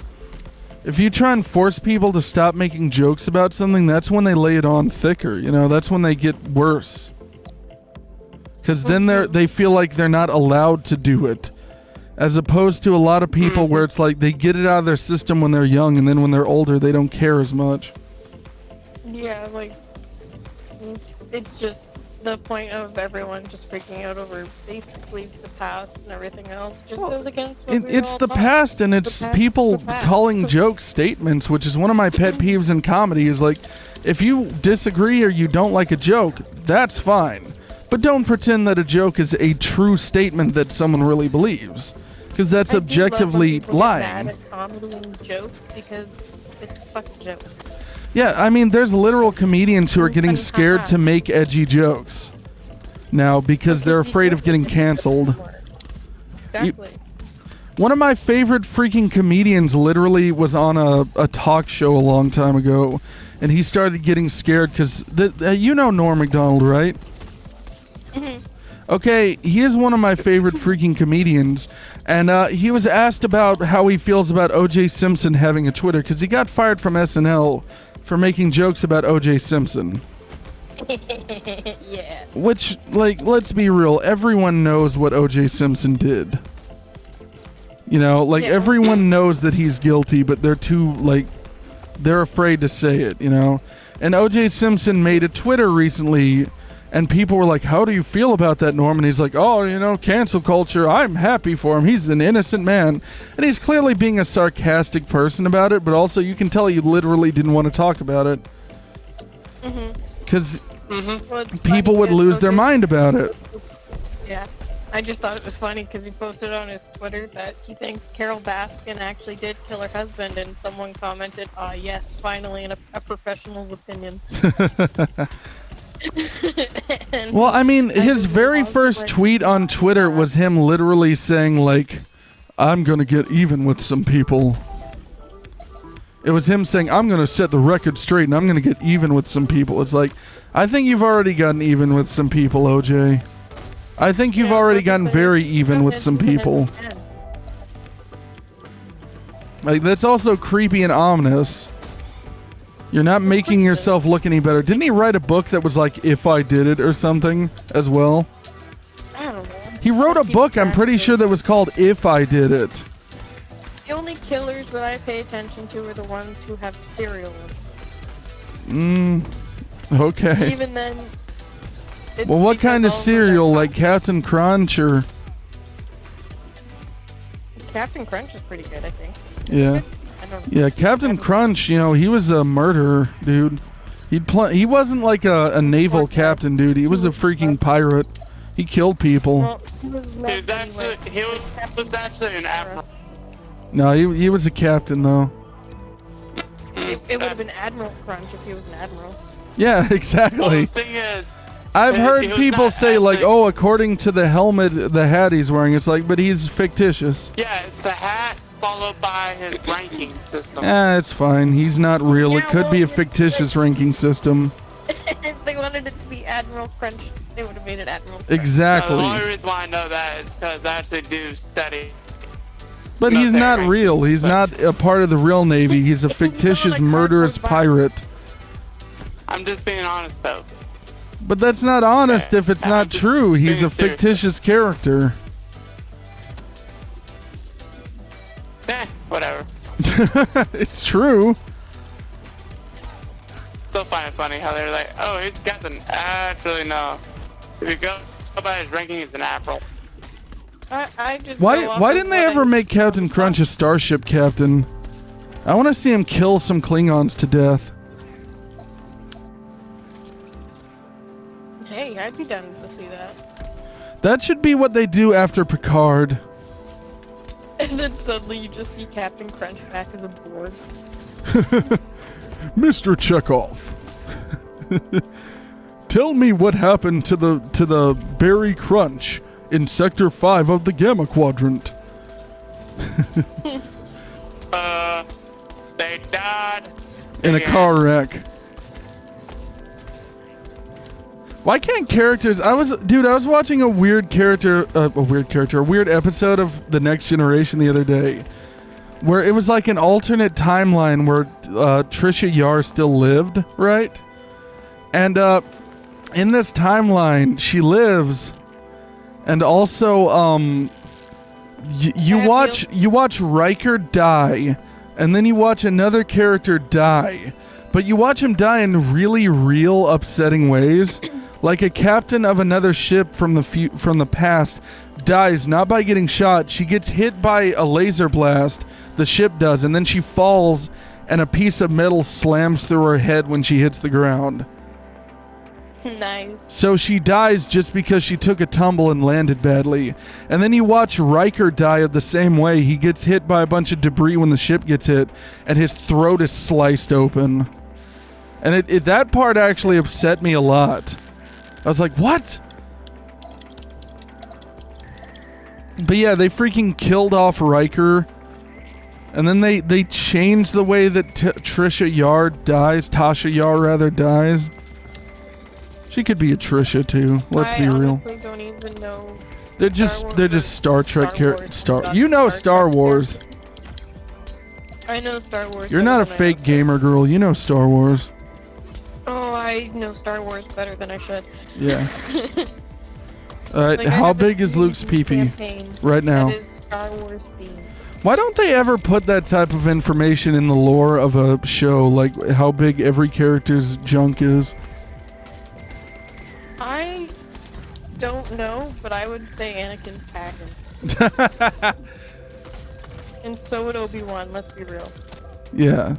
If you try and force people to stop making jokes about something, that's when they lay it on thicker, you know? That's when they get worse. Because then they feel like they're not allowed to do it. As opposed to a lot of people where it's like they get it out of their system when they're young, and then when they're older, they don't care as much. Yeah, like, it's just the point of everyone just freaking out over basically the past and everything else just goes against what it's the past, and it's people calling jokes statements, which is one of my pet peeves in comedy, is like, if you disagree or you don't like a joke, that's fine. But don't pretend that a joke is a true statement that someone really believes. Because that's objectively lying. I do love when people get mad at comedy and jokes because it's a fucking joke. Yeah, I mean, there's literal comedians who are getting scared to make edgy jokes now because they're afraid of getting canceled. Exactly. One of my favorite freaking comedians literally was on a talk show a long time ago, and he started getting scared because, you know Norm Macdonald, right? Mm-hmm. Okay, he is one of my favorite freaking comedians, and he was asked about how he feels about O.J. Simpson having a Twitter, because he got fired from SNL for making jokes about O.J. Simpson. Yeah. Which, like, let's be real, everyone knows what O.J. Simpson did. You know, like, everyone knows that he's guilty, but they're too, like, they're afraid to say it, you know? And O.J. Simpson made a Twitter recently, and people were like, how do you feel about that, Norm? And he's like, oh, you know, cancel culture, I'm happy for him. He's an innocent man. And he's clearly being a sarcastic person about it, but also you can tell he literally didn't want to talk about it. Because people would lose their mind about it. Yeah. I just thought it was funny because he posted on his Twitter that he thinks Carol Baskin actually did kill her husband, and someone commented, yes, finally, in a professional's opinion. Well, I mean, his very first tweet on Twitter was him literally saying, like, I'm gonna get even with some people. It was him saying, I'm gonna set the record straight and I'm gonna get even with some people. It's like, I think you've already gotten even with some people, OJ. I think you've already gotten very even with some people. Like, that's also creepy and ominous. You're not making yourself look any better. Didn't he write a book that was like, If I Did It or something as well? I don't know. He wrote a book, I'm pretty sure, that was called If I Did It. The only killers that I pay attention to are the ones who have cereal in them. Okay. Even then, it's Well, what because kind of all them cereal? are- Like Captain Crunch or... Captain Crunch is pretty good, I think. Yeah. I don't know. Yeah, Captain Crunch, you know, he was a murderer, dude. He wasn't like a naval captain, dude. He was a freaking pirate. He killed people. Well, he was He was actually an admiral. No, he was a captain, though. It would have been Admiral Crunch if he was an admiral. Yeah, Well, exactly. the thing is, I've heard he was people not say, like, actually- oh, according to the helmet, the hat he's wearing, it's like, but he's fictitious. yeah, it's the hat followed by his ranking system. It's fine. He's not real. It Yeah, could be a well, fictitious ranking system. If they wanted it to be Admiral Crunch, they would have made it Admiral Crunch. The Exactly. only reason why I know that is because I actually do study. But he's not military real. rankings, He's but- not a part of the real Navy. He's a fictitious, like murderous cardboard pirate. I'm just being honest though. But that's not honest Okay. if it's I'm not just true. He's being a serious. fictitious character. Whatever. It's true. Still find it funny how they're like, oh, he's captain. Actually, no. If you go by his ranking, he's an admiral. I just Why go off why of didn't they what ever I- make Captain Crunch a starship captain? I want to see him kill some Klingons to death. Hey, I'd be down to see that. That should be what they do after Picard. And then suddenly you just see Captain Crunch back as a Borg. Mr. Chekhov. Tell me what happened to the Berry Crunch in Sector 5 of the Gamma Quadrant. They died In a Yeah. car wreck. Why can't characters... I was watching a weird episode of The Next Generation the other day, where it was like an alternate timeline where Trisha Yar still lived, right? And in this timeline, she lives, and also you watch Riker die, and then you watch another character die, but you watch him die in really real upsetting ways. Like a captain of another ship from the past dies not by getting shot. She gets hit by a laser blast. The ship does, and then she falls, and a piece of metal slams through her head when she hits the ground. Nice. So she dies just because she took a tumble and landed badly. And then you watch Riker die of the same way. He gets hit by a bunch of debris when the ship gets hit, and his throat is sliced open. And that part actually upset me a lot. I was like, what? But yeah, they freaking killed off Riker. And then they changed the way that Trisha Yar dies. Tasha Yar, rather, dies. She could be a Trisha, too. Let's be real. I honestly don't even know. They're Star just Wars Star Trek Star characters. Wars, not You know Star Trek Wars. characters. I know Star Wars. You're better not a than I fake know gamer girl. You know Star Wars. Oh, I know Star Wars better than I should. Yeah. Alright, Like, I how have a big is Luke's huge pee-pee campaign right now? That is Star Wars themed. Why don't they ever put that type of information in the lore of a show, like how big every character's junk is? I don't know, but I would say Anakin's packing. And so would Obi-Wan, let's be real. Yeah.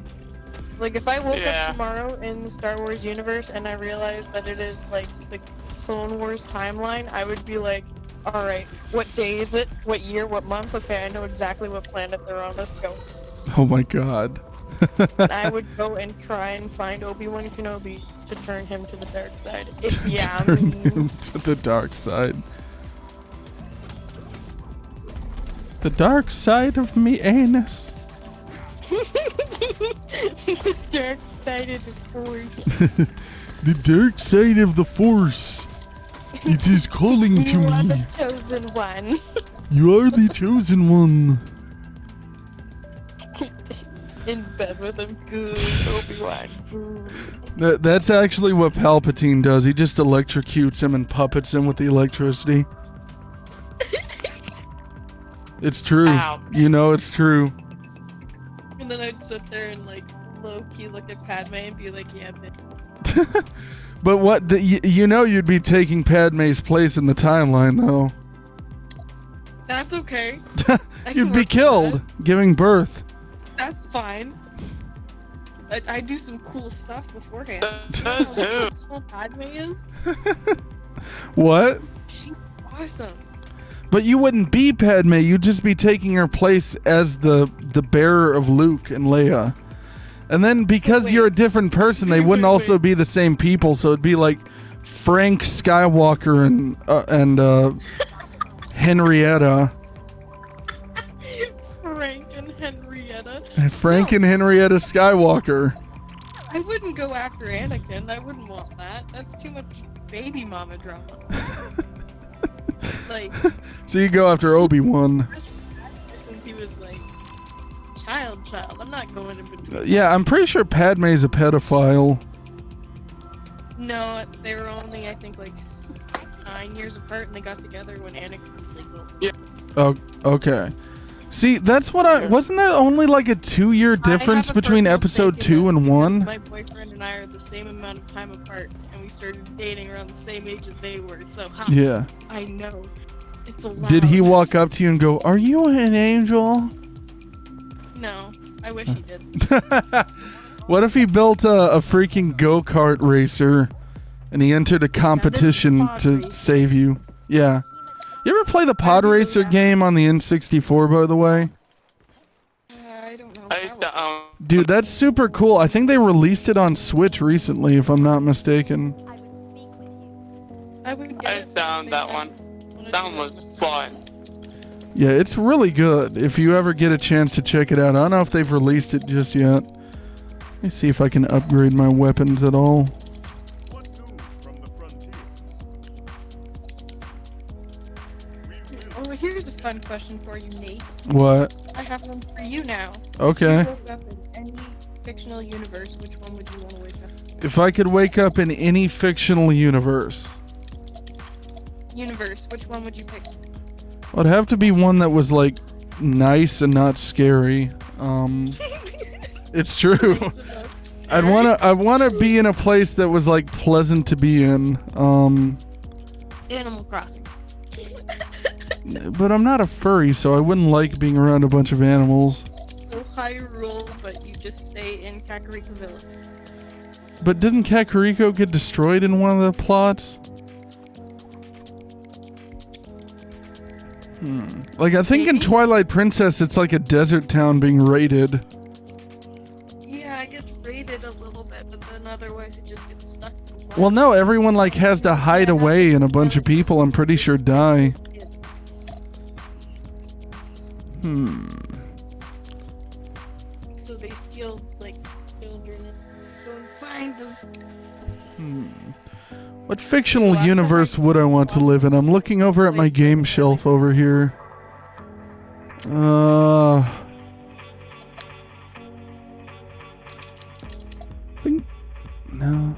Like, if I woke Yeah. up tomorrow in the Star Wars universe and I realized that it is, like, the Clone Wars timeline, I would be like, alright, what day is it? What year? What month? Okay, I know exactly what planet they're on, let's go. Oh my god. And I would go and try and find Obi-Wan Kenobi to turn him to the dark side. Yeah, I Turn mean, him to the dark side. The dark side of me anus. the dark side of the Force. The dark side of the Force. It is calling to You are me. the chosen one. You are the chosen one. In bed with him. Good. Obi-Wan. Good. That's actually what Palpatine does. He just electrocutes him and puppets him with the electricity. It's true. Ouch. You know it's true. And then I'd sit there and like low-key look at Padme and be like, yeah, bitch. But what? You know you'd be taking Padme's place in the timeline, though. That's okay. You'd be killed, giving birth. That's fine. I do some cool stuff beforehand. Says You know who? how useful Padme is? What? She's awesome. But you wouldn't be Padme. You'd just be taking her place as the bearer of Luke and Leia. And then because wait. you're a different person, they wouldn't also be the same people. So it'd be like Frank Skywalker and Henrietta. Frank and Henrietta. Frank No. and Henrietta Skywalker. I wouldn't go after Anakin. I wouldn't want that. That's too much baby mama drama. Like, So you go after Obi-Wan. since he was like child. I'm not going in between. Yeah, I'm pretty sure Padme's a pedophile. No, they were only I think like 9 years apart, and they got together when Anakin was legal. Oh, okay. See, that's what wasn't there only like a 2-year difference I have a between personal episode stake in 2 this and because 1? My boyfriend and I are the same amount of time apart, and we started dating around the same age as they were. So, Yeah. I know. It's allowed. Did he walk up to you and go, "Are you an angel?" No, I wish he did. What if he built a freaking go-kart racer and he entered a competition pod to racer. save you? Yeah. You ever play the pod do racer that. game on the N64, by the way? I don't know. I used to own. Dude, that's super cool. I think they released it on Switch recently, if I'm not mistaken. I would get I it used to own that one. That one was fun. Yeah, it's really good. If you ever get a chance to check it out. I don't know if they've released it just yet. Let me see if I can upgrade my weapons at all. Oh, here's a fun question for you, Nate. What? I have one for you now. Okay. If you woke up in any fictional universe, which one would you want to wake up in? If I could wake up in any fictional universe, Which one would you pick? it'd have to be one that was like nice and not scary. It's true. I wanna be in a place that was like pleasant to be in. Animal Crossing. But I'm not a furry, so I wouldn't like being around a bunch of animals. So Hyrule, but you just stay in Kakariko Village. But didn't Kakariko get destroyed in one of the plots? Like, I think in Maybe. Twilight Princess, it's like a desert town being raided. Yeah, it gets raided a little bit, but then otherwise it just gets stuck. in the Well, no, everyone like has to hide away, and a bunch of people, I'm pretty sure, die. So they steal like children and go and find them. What fictional Last time universe would I want to live in? I'm looking over at my game shelf over here. I think no.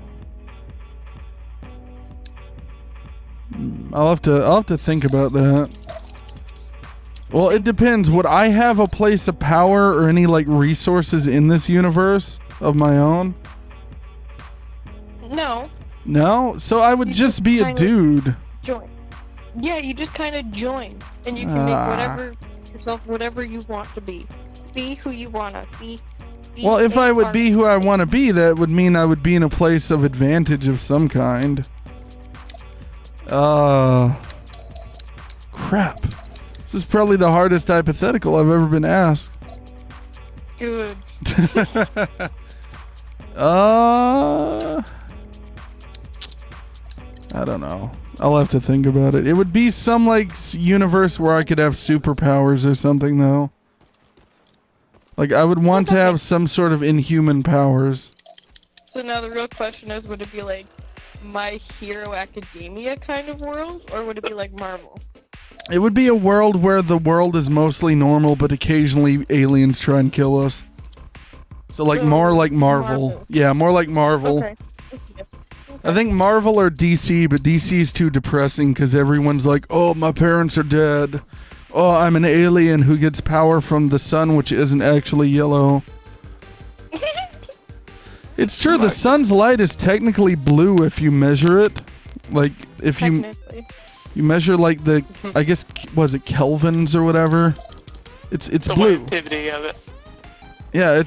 I'll have to think about that. Well, it depends. Would I have a place of power or any like resources in this universe of my own? No, No, so I would You just just be a kinda- dude. join. Yeah, you just kind of join, and you can make yourself whatever you want to be. Be who you wanna be. Well, if a I would part be of who I it. want to be, that would mean I would be in a place of advantage of some kind. Crap. This is probably the hardest hypothetical I've ever been asked. Good. I don't know. I'll have to think about it. It would be some like universe where I could have superpowers or something, though. Like I would want to have some sort of inhuman powers. So now the real question is, would it be like My Hero Academia kind of world, or would it be like Marvel? It would be a world where the world is mostly normal, but occasionally aliens try and kill us. So like more like Marvel. Yeah, more like Marvel. Okay. I think Marvel or DC, but DC is too depressing because everyone's like, oh, my parents are dead. Oh, I'm an alien who gets power from the sun, which isn't actually yellow. It's true, the sun's light is technically blue if you measure it. Like, if you measure like the, I guess, was it kelvins or whatever? It's blue. Activity of it. Yeah,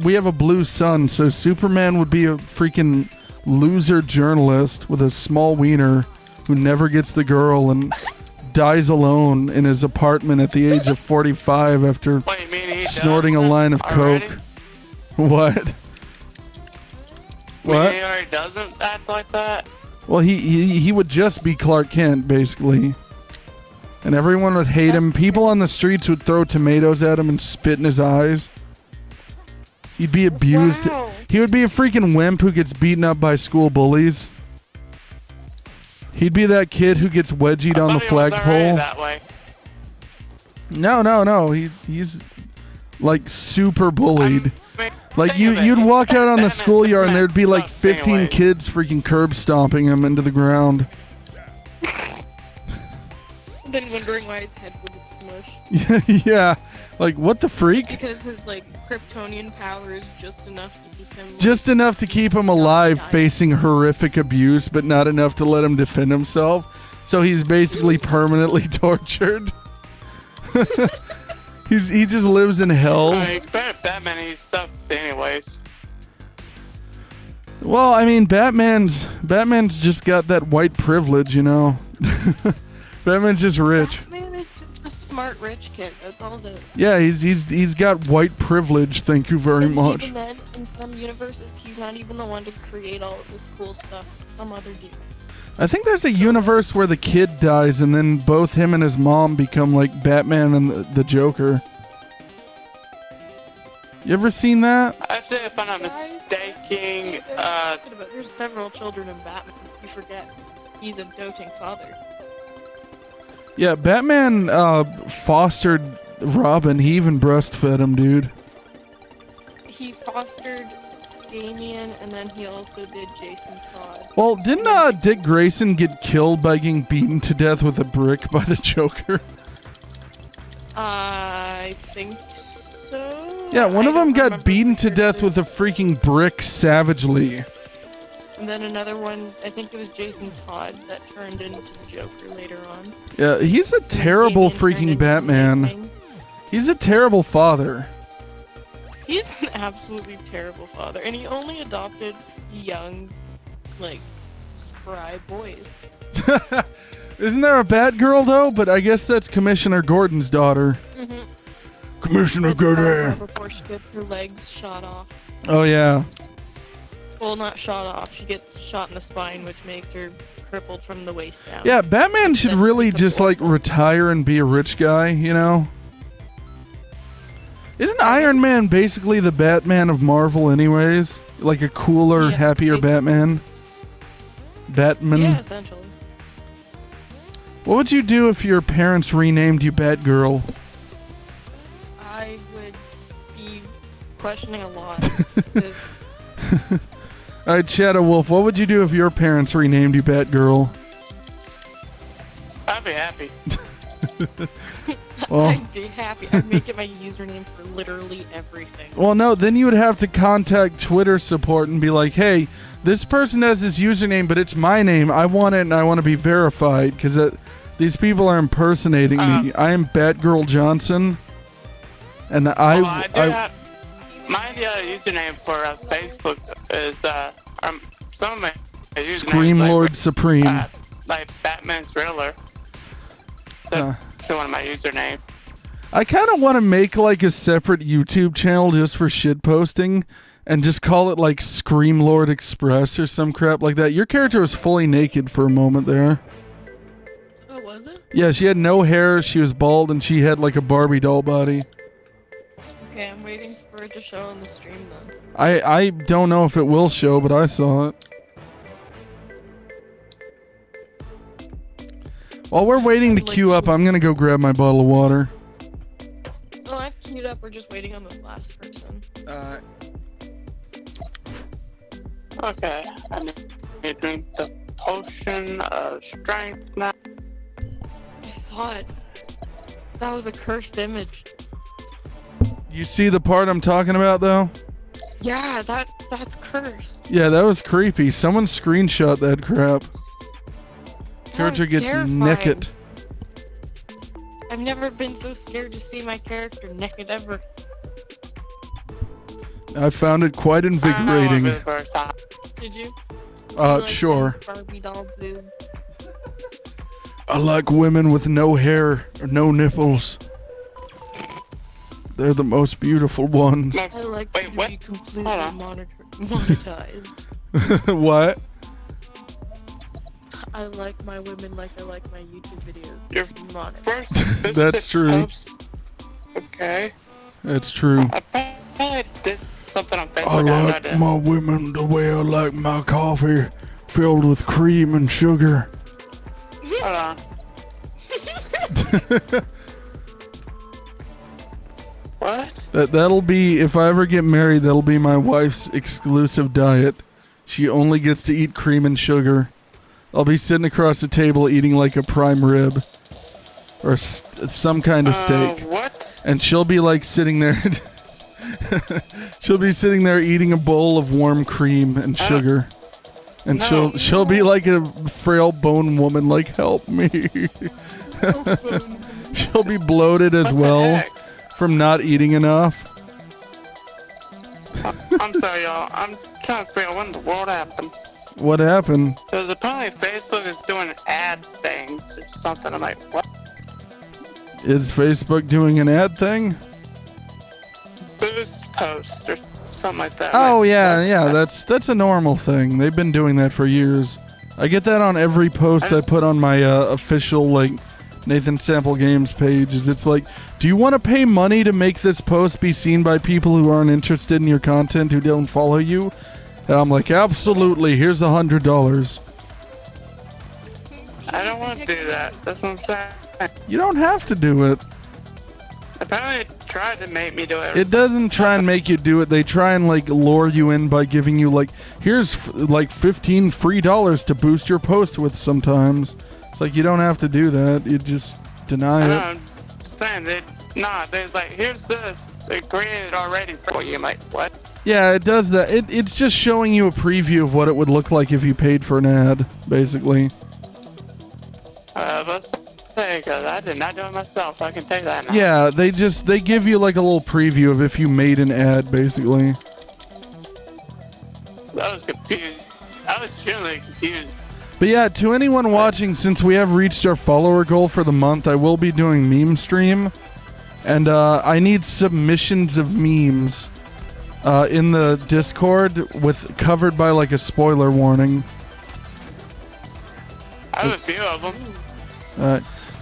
we have a blue sun, so Superman would be a freaking loser journalist with a small wiener who never gets the girl and dies alone in his apartment at the age of 45 after snorting a line of coke. What? What? He already doesn't act like that? Well, he would just be Clark Kent, basically. And everyone would hate him. People on the streets would throw tomatoes at him and spit in his eyes. He'd be abused. Wow. He would be a freaking wimp who gets beaten up by school bullies. He'd be that kid who gets wedgied on the flagpole. That way. No. He's like super bullied. Like you'd walk out on the schoolyard and there'd be like 15 kids freaking curb stomping him into the ground. Then wondering why his head wouldn't smush. Yeah. Like, what the freak? Just because his, like, Kryptonian power is just enough to keep him... Just enough to keep him alive facing horrific abuse, but not enough to let him defend himself. So he's basically permanently tortured. He just lives in hell. Batman, he sucks anyways. Well, I mean, Batman's just got that white privilege, you know? Batman's just rich. Batman is just a smart rich kid. That's all it is. Yeah, he's got white privilege. Thank you very much. Even then, in some universes, he's not even the one to create all of this cool stuff. It's some other dude. I think there's a universe where the kid dies and then both him and his mom become like Batman and the Joker. You ever seen that? Actually, if I'm not mistaken, there's several children in Batman. You forget. He's a doting father. Yeah, Batman fostered Robin. He even breastfed him, dude. He fostered Damian, and then he also did Jason Todd. Well, didn't Dick Grayson get killed by getting beaten to death with a brick by the Joker? I think so. Yeah, one of them got beaten to death with a freaking brick savagely. And then another one, I think it was Jason Todd, that turned into the Joker later on. Yeah, he's a terrible freaking Batman. He's a terrible father. He's an absolutely terrible father, and he only adopted young, like, spry boys. Isn't there a Batgirl, though? But I guess that's Commissioner Gordon's daughter. Mm-hmm. Commissioner Gordon! Before she gets her legs shot off. Oh, yeah. Well, not shot off. She gets shot in the spine, which makes her crippled from the waist down. Yeah, Batman should really just, like, retire and be a rich guy, you know? Isn't Iron Man basically the Batman of Marvel anyways? Like a cooler, happier Batman? Batman? Yeah, essentially. What would you do if your parents renamed you Batgirl? I would be questioning a lot. Alright, Shadow Wolf, what would you do if your parents renamed you Batgirl? I'd be happy. Well, I'd be happy. I'd make it my username for literally everything. Well, no, then you would have to contact Twitter support and be like, hey, this person has this username, but it's my name. I want it and I want to be verified because these people are impersonating me. I am Batgirl Johnson. And my username for Facebook is some of my Scream Lord Supreme. Like Batman Thriller. That's one of my username. I kind of want to make like a separate YouTube channel just for shit posting and just call it like Scream Lord Express or some crap like that. Your character was fully naked for a moment there. Oh, was it? Yeah, she had no hair, she was bald, and she had like a Barbie doll body. Okay, I'm waiting for it to show on the stream then. I don't know if it will show, but I saw it. While we're waiting to queue up, I'm gonna go grab my bottle of water. Oh, I've queued up. We're just waiting on the last person. Okay, I need to drink the potion of strength now. I saw it. That was a cursed image. You see the part I'm talking about, though? Yeah, that's cursed. Yeah, that was creepy. Someone screenshot that crap. Character gets terrifying. naked. I've never been so scared to see my character naked ever. I found it quite invigorating. Did you? Like Sure. Barbie doll boob. I like women with no hair or no nipples. They're the most beautiful ones. I like to be completely monetized. What? I like my women like I like my YouTube videos. Your monetized. That's true. Okay. That's true. I probably did something on Facebook. I like my women the way I like my coffee, filled with cream and sugar. Hold on. What? That'll be, if I ever get married, that'll be my wife's exclusive diet. She only gets to eat cream and sugar. I'll be sitting across the table eating like a prime rib. Or some kind of steak. What? And she'll be like sitting there. She'll be sitting there eating a bowl of warm cream and sugar. And she'll be like a frail bone woman, like, help me. She'll be bloated as well from not eating enough. I'm sorry, y'all. I'm trying to figure out when the world happened. What happened? Because apparently Facebook is doing ad things or something. I'm like, what? Is Facebook doing an ad thing? Boost post or something like that. Oh, like, yeah, that's a normal thing. They've been doing that for years. I get that on every post I put on my official, like, Nathan Sample Games page. It's like, do you want to pay money to make this post be seen by people who aren't interested in your content, who don't follow you? And I'm like, absolutely, here's $100. I don't want to do that. That's what I'm saying. You don't have to do it. Apparently it tried to make me do it. It doesn't try and make you do it. They try and, like, lure you in by giving you, like, here's, like, $15 free to boost your post with sometimes. It's like, you don't have to do that. You just deny it. I'm saying that, there's like, here's this. They created already for you. I'm like, what? Yeah, it does that. It's just showing you a preview of what it would look like if you paid for an ad, basically. Let's say, because I did not do it myself. I can tell you that now. Yeah, they give you like a little preview of if you made an ad, basically. I was confused. I was genuinely confused. But yeah, to anyone watching, since we have reached our follower goal for the month, I will be doing meme stream. And I need submissions of memes in the Discord covered by like a spoiler warning. I have a few of them.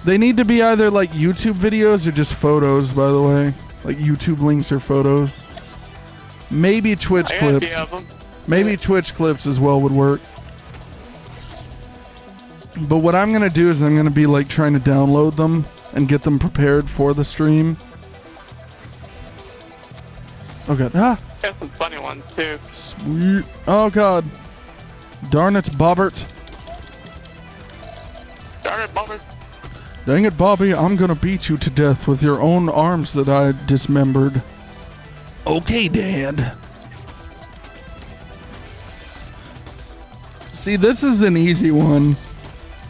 They need to be either like YouTube videos or just photos, by the way. Like YouTube links or photos. Maybe Twitch clips. A few of them. Maybe Twitch clips as well would work. But what I'm going to do is I'm going to be like trying to download them and get them prepared for the stream. Oh god. Ah! Got some funny ones too. Sweet. Oh god. Darn it, Bobbert. Darn it, Bobber. Dang it, Bobby, I'm going to beat you to death with your own arms that I dismembered. Okay, Dad. See, this is an easy one.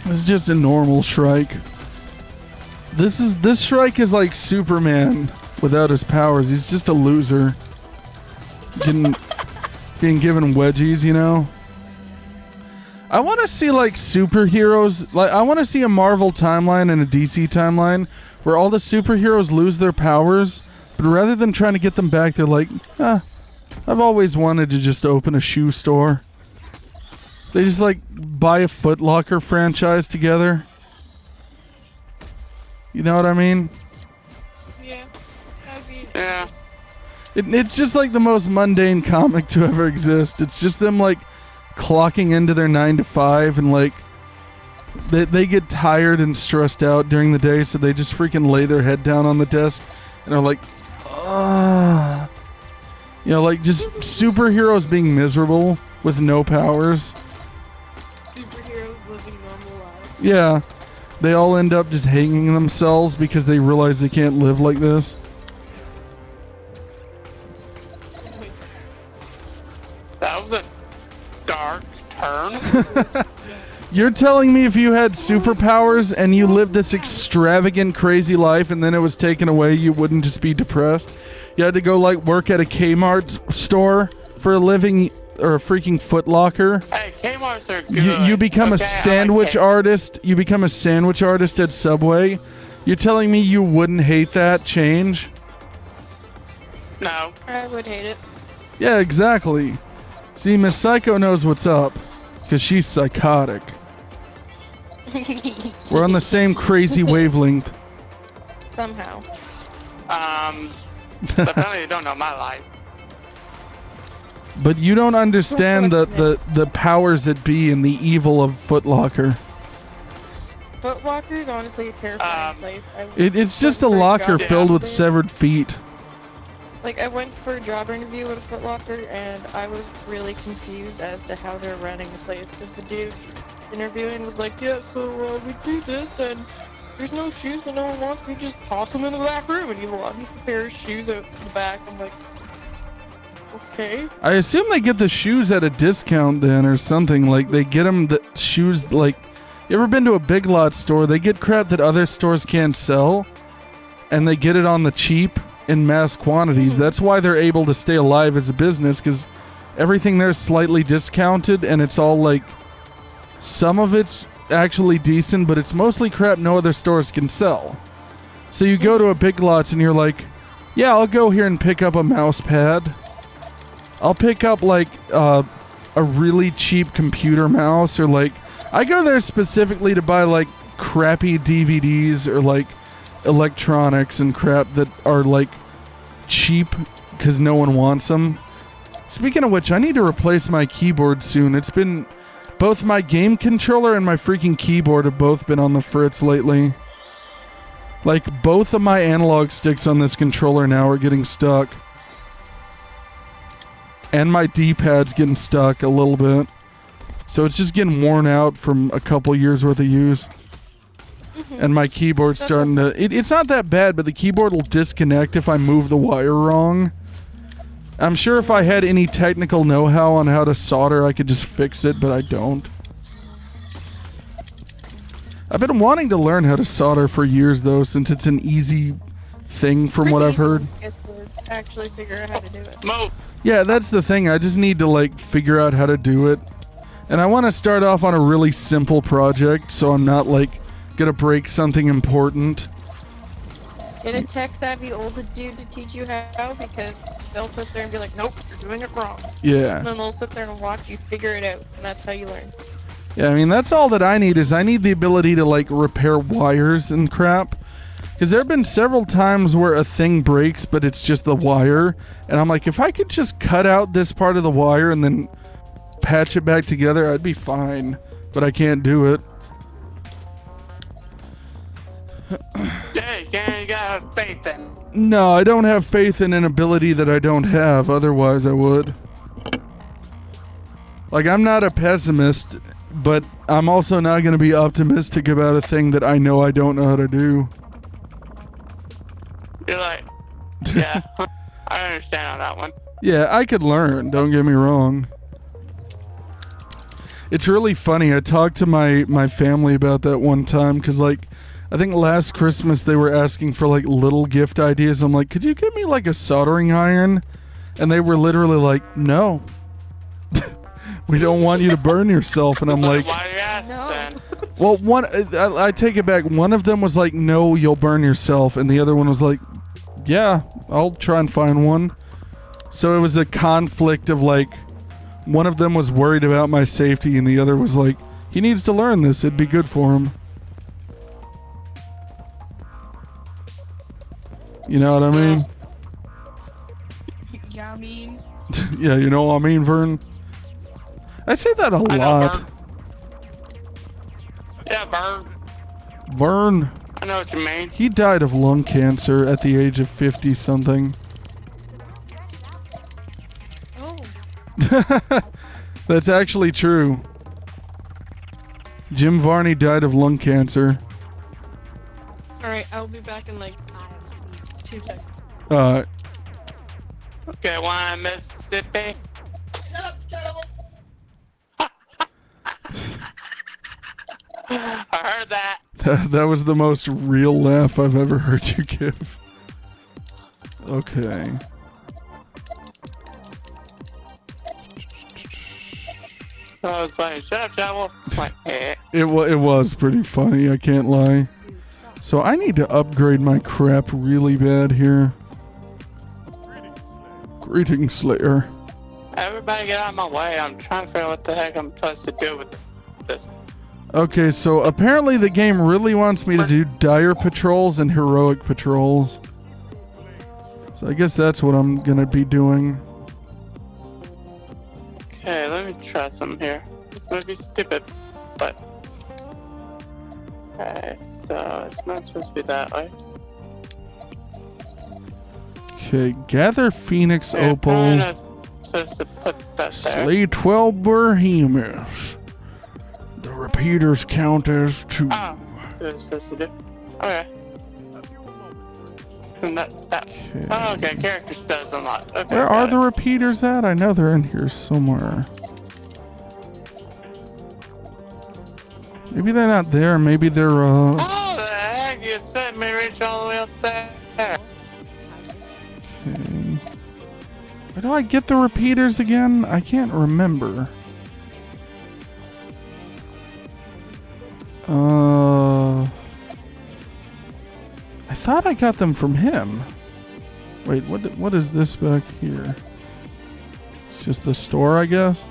This is just a normal Shrike. This Shrike is like Superman without his powers. He's just a loser. Being given wedgies, you know? I want to see like superheroes. Like I want to see a Marvel timeline and a DC timeline where all the superheroes lose their powers, but rather than trying to get them back, they're like, I've always wanted to just open a shoe store. They just like buy a Foot Locker franchise together. You know what I mean? Yeah. That'd be Yeah. It's just like the most mundane comic to ever exist. It's just them like clocking into their 9 to 5 and like they get tired and stressed out during the day, so they just freaking lay their head down on the desk and are like, You know, like just superheroes being miserable with no powers. Superheroes living normal lives. Yeah. They all end up just hanging themselves because they realize they can't live like this. That was a dark turn. You're telling me if you had superpowers and you lived this extravagant, crazy life and then it was taken away, you wouldn't just be depressed? You had to go, like, work at a Kmart store for a living or a freaking Foot Locker. Hey, Kmart's are good. You become a sandwich artist. You become a sandwich artist at Subway. You're telling me you wouldn't hate that change? No. I would hate it. Yeah, exactly. See, Miss Psycho knows what's up because she's psychotic. We're on the same crazy wavelength. Somehow. Apparently you don't know my life. But you don't understand the powers that be and the evil of Foot Locker. Foot Locker is honestly a terrifying place. It's just a locker filled with severed feet. Like, I went for a job interview at a Foot Locker, and I was really confused as to how they're running the place, because the dude interviewing was like, yeah, so we do this, and there's no shoes that no one wants, we just toss them in the back room, and he launches a pair of shoes out the back. I'm like, okay. I assume they get the shoes at a discount then or something. Like, they get them the shoes, like, you ever been to a Big Lots store? They get crap that other stores can't sell, and they get it on the cheap in mass quantities. That's why they're able to stay alive as a business, because everything there's slightly discounted, and it's all like, some of it's actually decent, but it's mostly crap no other stores can sell. So you go to a Big Lots and you're like, yeah, I'll go here and pick up a mouse pad. I'll pick up like a really cheap computer mouse, or like, I go there specifically to buy like crappy DVDs or like electronics and crap that are like cheap because no one wants them. Speaking of which, I need to replace my keyboard soon. It's been, both my game controller and my freaking keyboard have both been on the fritz lately. Like, both of my analog sticks on this controller now are getting stuck. And my D-pad's getting stuck a little bit. So it's just getting worn out from a couple years worth of use. And my keyboard's starting to... It's not that bad, but the keyboard will disconnect if I move the wire wrong. I'm sure if I had any technical know-how on how to solder, I could just fix it, but I don't. I've been wanting to learn how to solder for years, though, since it's an easy thing from what I've heard. Actually figure out how to do it. Yeah, that's the thing. I just need to, like, figure out how to do it. And I want to start off on a really simple project, so I'm not, like, gonna break something important. Get a tech-savvy older dude to teach you how, because they'll sit there and be like, nope, you're doing it wrong. Yeah. And then they'll sit there and watch you figure it out, and that's how you learn. Yeah, I mean, that's all that I need, is I need the ability to, like, repair wires and crap. Because there have been several times where a thing breaks, but it's just the wire. And I'm like, if I could just cut out this part of the wire and then patch it back together, I'd be fine. But I can't do it. Yeah, you gotta have faith in. No, I don't have faith in an ability that I don't have. Otherwise, I would. Like, I'm not a pessimist, but I'm also not going to be optimistic about a thing that I know I don't know how to do. You're like, yeah, I understand on that one. Yeah, I could learn, don't get me wrong. It's really funny. I talked to my family about that one time, because, like, I think last Christmas they were asking for, like, little gift ideas. I'm like, could you give me, like, a soldering iron? And they were literally like, no. We don't want you to burn yourself. And I'm like, why do you ask then? Well, I take it back. One of them was like, no, you'll burn yourself. And the other one was like, yeah, I'll try and find one. So it was a conflict of, like, one of them was worried about my safety and the other was like, he needs to learn this. It'd be good for him. You know what I mean? Yeah, I mean. Yeah, you know what I mean, Vern? I say that a lot. Vern. Yeah, Vern. Vern. I know what you mean. He died of lung cancer at the age of 50-something. That's actually true. Jim Varney died of lung cancer. Alright, I'll be back in like 2 seconds. Okay, one Mississippi. I heard that. That was the most real laugh I've ever heard you give. Okay. I was like, shut up, Shovel. Like, It was pretty funny, I can't lie. So I need to upgrade my crap really bad here. Greetings, Slayer. Everybody get out of my way. I'm trying to figure out what the heck I'm supposed to do with this. Okay, so apparently the game really wants me to do dire patrols and heroic patrols. So I guess that's what I'm gonna be doing. Okay, let me try something here. It's gonna be stupid, but... Okay, so it's not supposed to be that way. Okay, gather Phoenix Yeah, Opal. I'm not supposed to put that there. Slay 12 behemoths. The repeaters count as 2. Oh, that's what it's supposed to do. Okay. And that. Okay. Oh, okay, character studs unlocked. Okay, Where are got the it. repeaters at? I know they're in here somewhere. Maybe they're not there. Maybe they're, Oh, the heck? You expect me to reach all the way up there? Okay. Where do I get the repeaters again? I can't remember. I thought I got them from him. Wait, what is this back here? It's just the store, I guess?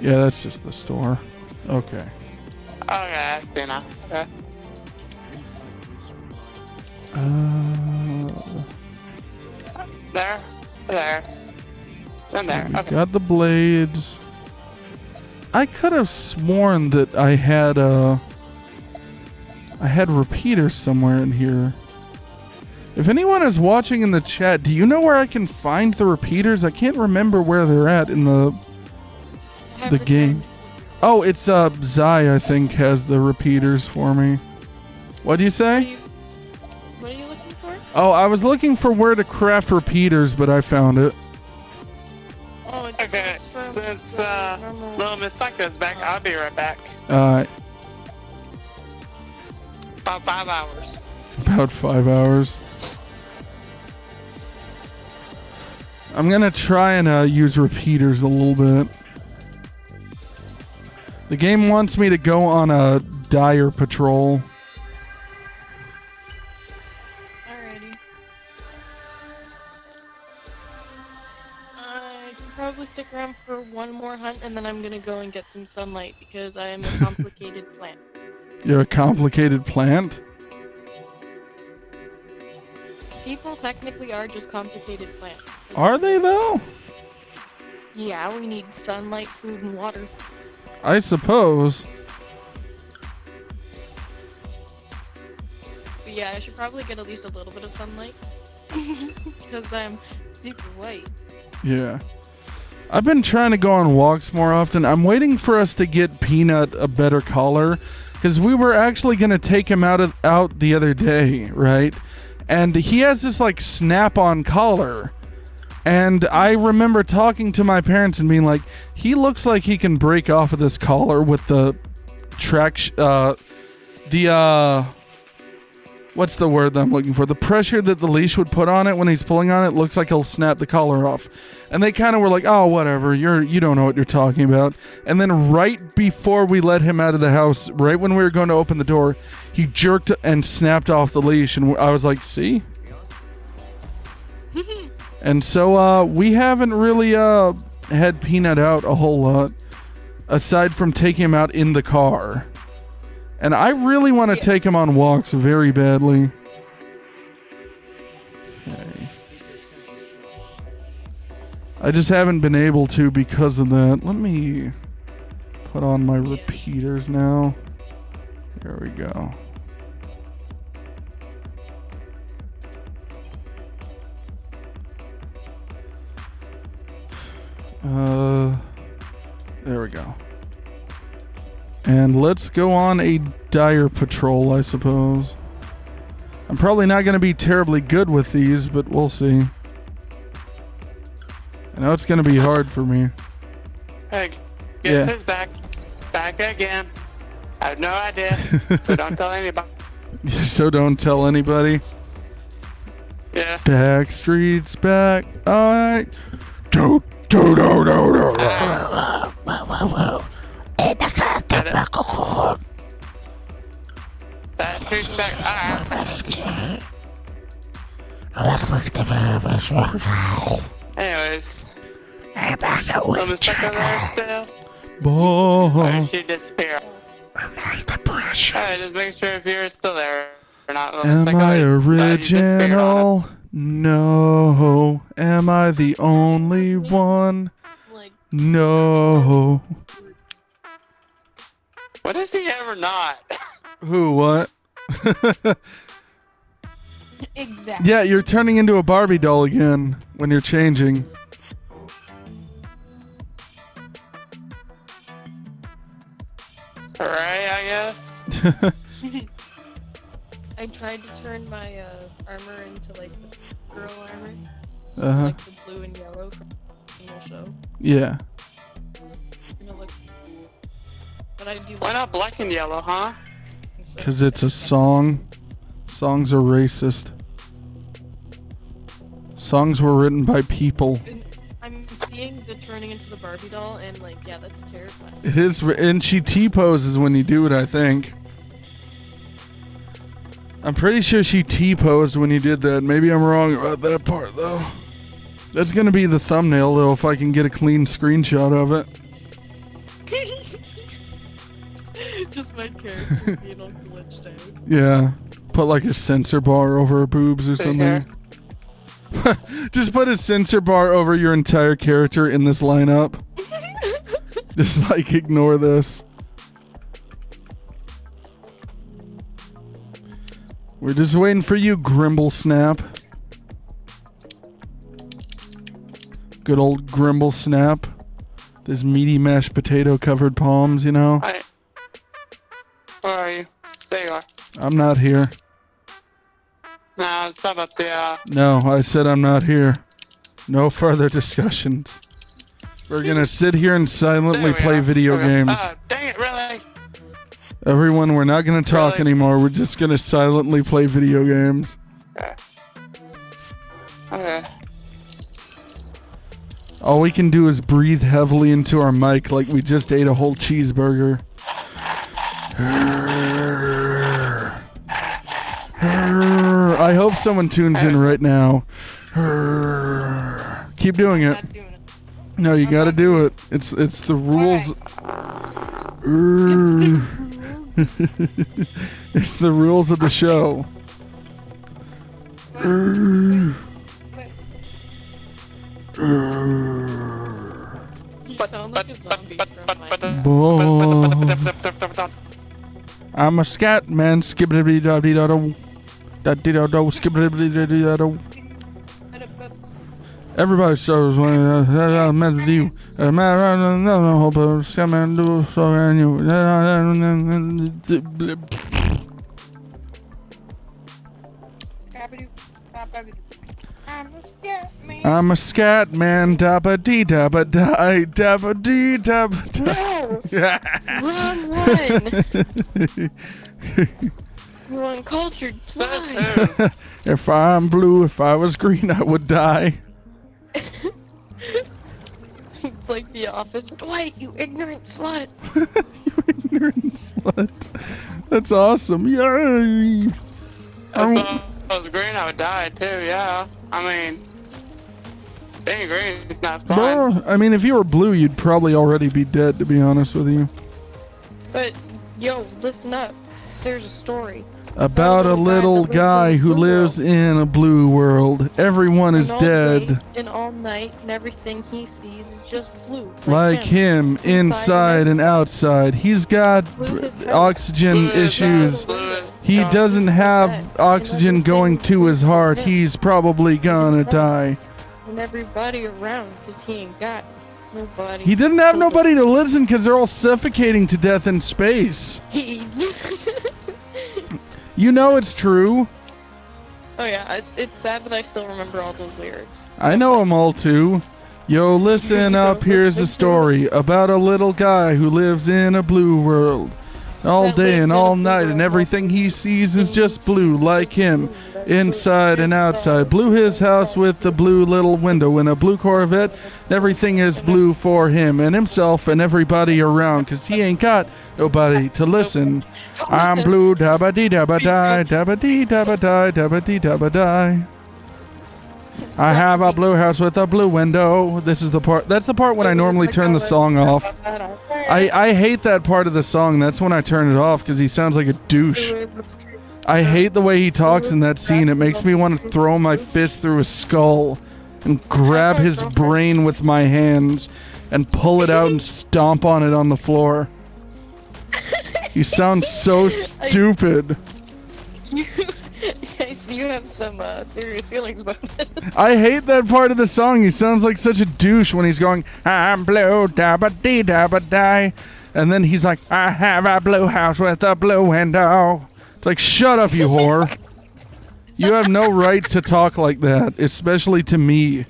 Yeah, that's just the store. Okay. Okay, I see now. Okay. There. And there. We Okay. got the blades. I could have sworn that I had repeaters somewhere in here. If anyone is watching in the chat, do you know where I can find the repeaters? I can't remember where they're at in the game. Oh, it's Zai, I think, has the repeaters for me. What do you say? What are you looking for? Oh, I was looking for where to craft repeaters, but I found it. Oh, it's Okay, from since the normal- little Miss Psycho's back, I'll be right back. About 5 hours. About 5 hours. I'm gonna try and use repeaters a little bit. The game wants me to go on a dire patrol. Alrighty. I can probably stick around for one more hunt and then I'm gonna go and get some sunlight because I am a complicated plant. You're a complicated plant? People technically are just complicated plants. Are they though? Yeah, we need sunlight, food, and water. I suppose. But yeah, I should probably get at least a little bit of sunlight. Because I'm super white. Yeah. I've been trying to go on walks more often. I'm waiting for us to get Peanut a better collar. Because we were actually going to take him out the other day, right? And he has this like snap-on collar. And I remember talking to my parents and being like, he looks like he can break off of this collar with the what's the word that I'm looking for? The pressure that the leash would put on it when he's pulling on it looks like he'll snap the collar off. And they kind of were like, oh, whatever, you don't know what you're talking about. And then right before we let him out of the house, right when we were going to open the door, he jerked and snapped off the leash. And I was like, see? And so we haven't really had Peanut out a whole lot, aside from taking him out in the car. And I really want to take him on walks very badly. Okay. I just haven't been able to because of that. Let me put on my repeaters now. There we go. There we go. And let's go on a dire patrol, I suppose. I'm probably not going to be terribly good with these, but we'll see. I know it's going to be hard for me. Hey, guess who's back? Back again. I have no idea, so don't tell anybody. So don't tell anybody. Yeah. Backstreet's back. All right. Backstreet's back. Anyways. I'm stuck in there still. Or she disappeared. Alright, just make sure if you're still there or not. Am I original? No. Am I the only one? No. What is he ever not? Who, what? Exactly. Yeah, you're turning into a Barbie doll again when you're changing. Alright, I guess. I tried to turn my armor into like the girl armor. So like the blue and yellow from the show. Yeah. But I do. Why not black and yellow, huh? Because it's a song. Songs are racist. Songs were written by people. I'm seeing the turning into the Barbie doll, and like, yeah, that's terrifying. It is, and she T-poses when you do it, I think. I'm pretty sure she T-posed when you did that. Maybe I'm wrong about that part, though. That's gonna be the thumbnail, though, if I can get a clean screenshot of it. Just my character being all glitched out. Yeah. Put like a sensor bar over her boobs or something. Just put a sensor bar over your entire character in this lineup. Just like ignore this. We're just waiting for you, Grimble Snap. Good old Grimble Snap. This meaty mashed potato covered palms, you know? Hi. Where are you? There you are. I'm not here. No, it's not up there. No, I said I'm not here. No further discussions. We're gonna sit here and silently play video games. Dang it, really? Everyone, we're not gonna talk anymore. We're just gonna silently play video games. Okay. Okay. All we can do is breathe heavily into our mic like we just ate a whole cheeseburger. I hope someone tunes in right now. Keep doing it. No, you gotta do it. It's the rules. It's the rules of the show. You sound like a zombie from I'm a scat man. Skibbity dabby do. Skibbity. Everybody starts when I met with you. I'm a scat man. Dabba dee dabba die. Dabba dee dabba die. No! Wrong one! You uncultured swine! If I'm blue, if I was green, I would die. It's like The Office. Dwight, you ignorant slut! You ignorant slut. That's awesome. Yay! If I was green, I would die too, yeah. I mean, being green is not fun. I mean, if you were blue, you'd probably already be dead, to be honest with you. But, yo, listen up. There's a story. About a little guy who lives in a blue world. Everyone is dead. Day and all night, and everything he sees is just blue. Like him, inside and outside. He's got oxygen issues. He doesn't have oxygen going to his heart. He's probably gonna die. And everybody around, because he ain't got. Nobody. He didn't have nobody to listen because they're all suffocating to death in space. You know it's true. Oh yeah, it's sad that I still remember all those lyrics. I know them all too. Yo, listen up, here's a story about a little guy who lives in a blue world. All day and all night, and everything he sees is just blue, like him, inside and outside. Blew his house with the blue little window in a blue Corvette. Everything is blue for him and himself and everybody around, 'cause he ain't got nobody to listen. I'm blue, dabba-dee, dabba-die, dabba-dee, dabba-die, dabba-dee, dabba-die. I have a blue house with a blue window. This is the part. That's the part when I normally turn the song off. I hate that part of the song. That's when I turn it off because he sounds like a douche. I hate the way he talks in that scene. It makes me want to throw my fist through his skull and grab his brain with my hands and pull it out and stomp on it on the floor. You sound so stupid. I see you have some serious feelings about it. I hate that part of the song. He sounds like such a douche when he's going, I'm blue, dabba-dee, dabba-die. And then he's like, I have a blue house with a blue window. It's like, shut up, you whore. You have no right to talk like that, especially to me.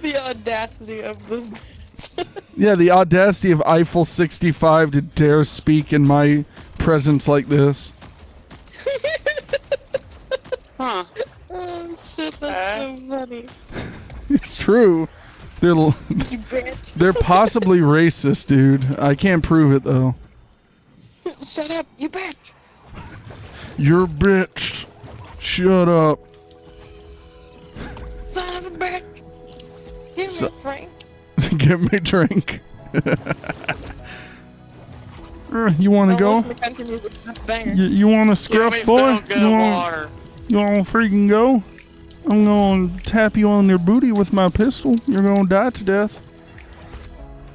The audacity of this. Yeah, the audacity of Eiffel 65 to dare speak in my presence like this. Huh. Oh shit, that's so funny. It's true. They're possibly racist, dude. I can't prove it, though. Shut up, you bitch. You're bitch. Shut up. Son of a bitch. Give me a drink. Give me a drink. You want to go? Listen to country music, that's a banger. You want to scruff, boy? You want to freaking go? I'm going to tap you on your booty with my pistol. You're going to die to death.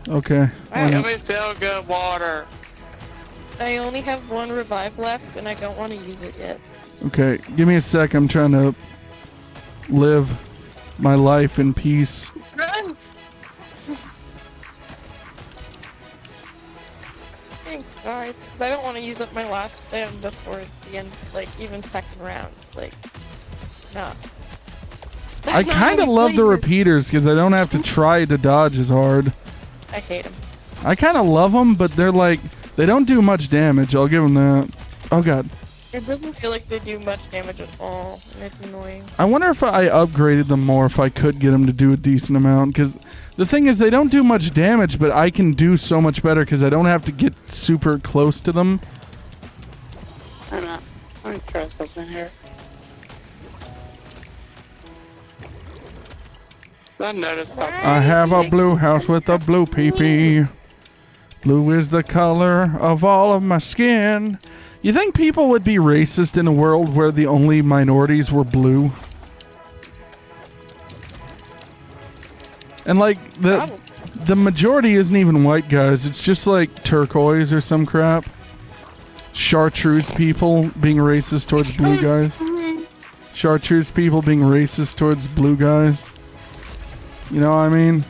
Okay. Give me feel good water. I only have one revive left, and I don't want to use it yet. Okay, give me a sec. I'm trying to live my life in peace. Run! Thanks, guys, because I don't want to use up my last stem before the end, like, even second round. Like, nah. I kind of love the repeaters because I don't have to try to dodge as hard. I hate them. I kind of love them, but they're like, they don't do much damage. I'll give them that. Oh, God. It doesn't feel like they do much damage at all, and it's annoying. I wonder if I upgraded them more, if I could get them to do a decent amount, because the thing is, they don't do much damage, but I can do so much better because I don't have to get super close to them. I'm not. Let me try something here. I noticed something. I have a blue house with a blue pee-pee. Blue is the color of all of my skin. You think people would be racist in a world where the only minorities were blue? And like the majority isn't even white guys. It's just like turquoise or some crap. Chartreuse people being racist towards blue guys. Chartreuse people being racist towards blue guys. You know what I mean?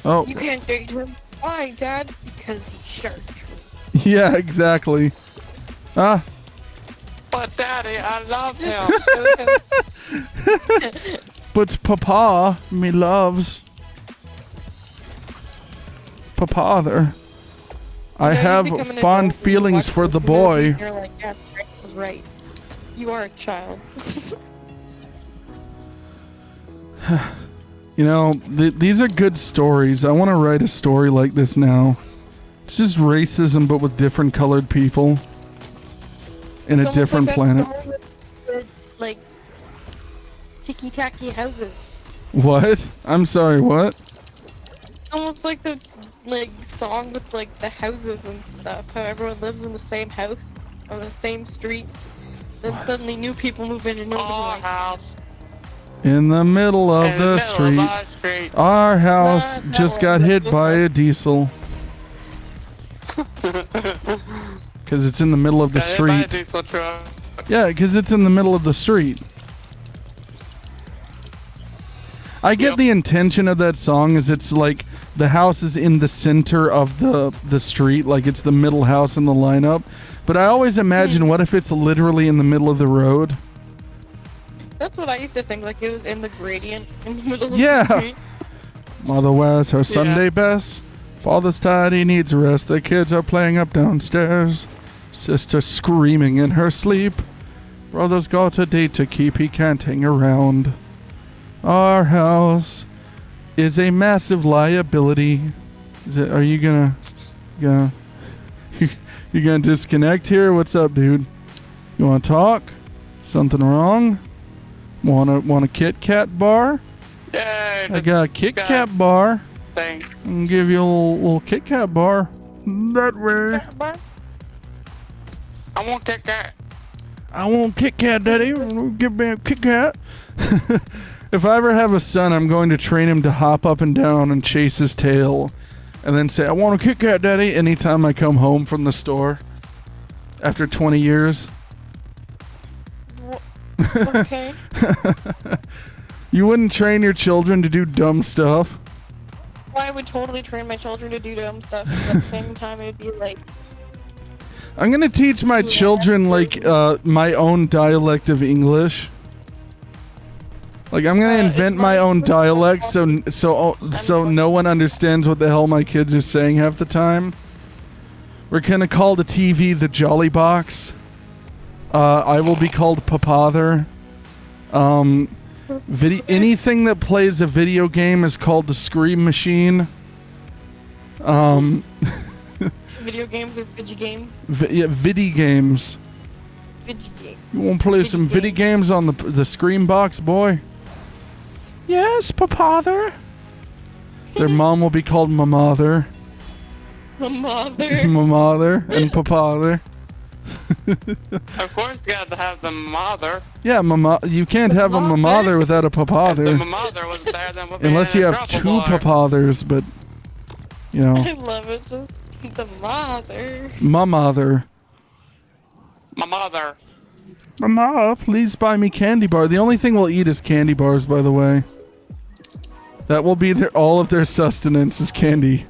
Oh. You can't date him. Why, Dad? Because he's chartreuse. Yeah, exactly. Ah. But Daddy, I love him. But Papa, me loves. Papa there. I have fond feelings for the boy. You're like, yeah, Frank was right. You are a child. You know, these are good stories. I want to write a story like this now. It's just racism, but with different colored people in a different planet. Like ticky-tacky houses. What? I'm sorry, what? It's almost like the song with like the houses and stuff. How everyone lives in the same house on the same street. Then suddenly new people move in and nobody likes house. In the middle of the street. Our house just got hit by a diesel. Because it's in the middle of the street. Yeah, because it's in the middle of the street. I get the intention of that song is it's like the house is in the center of the street, like it's the middle house in the lineup. But I always imagine, what if it's literally in the middle of the road? That's what I used to think, like it was in the gradient in the middle of the street. Mother wears her Sunday best. Father's tired, he needs rest. The kids are playing up downstairs. Sister screaming in her sleep. Brother's got a date to keep, he can't hang around. Our house is a massive liability. Are you gonna you gonna disconnect here? What's up, dude? You wanna talk? Something wrong? Want a Kit Kat bar? Yeah, I got a Kit Kat bar. Thanks. I'm gonna give you a little Kit Kat bar. That way. I want Kit Kat. I want Kit Kat, Daddy. Give me a Kit Kat. If I ever have a son, I'm going to train him to hop up and down and chase his tail. And then say, I want a Kit Kat, Daddy, anytime I come home from the store. After 20 years. Okay. You wouldn't train your children to do dumb stuff? Well, I would totally train my children to do dumb stuff, but at the same time, it'd be like... I'm gonna teach my children, like, my own dialect of English. Like, I'm gonna invent my own dialect so no one understands what the hell my kids are saying half the time. We're gonna call the TV the Jolly Box. I will be called Papather. Anything that plays a video game is called the Scream Machine. Video games or vidgy games? Viddy games. Vidgy games. You want to play some viddy games on the Scream Box, boy? Yes, Papather. Their mom will be called Mamather. Mamather. Mamather and Papather. Of course, you gotta have the mother. Yeah, you can't have a Mamather without a Papather. If the mother was there, then we'll be Unless you have two Papathers, but you know. I love it. The mother. Mammather. My mother. Mama, please buy me candy bar. The only thing we'll eat is candy bars, by the way. That will be all of their sustenance is candy.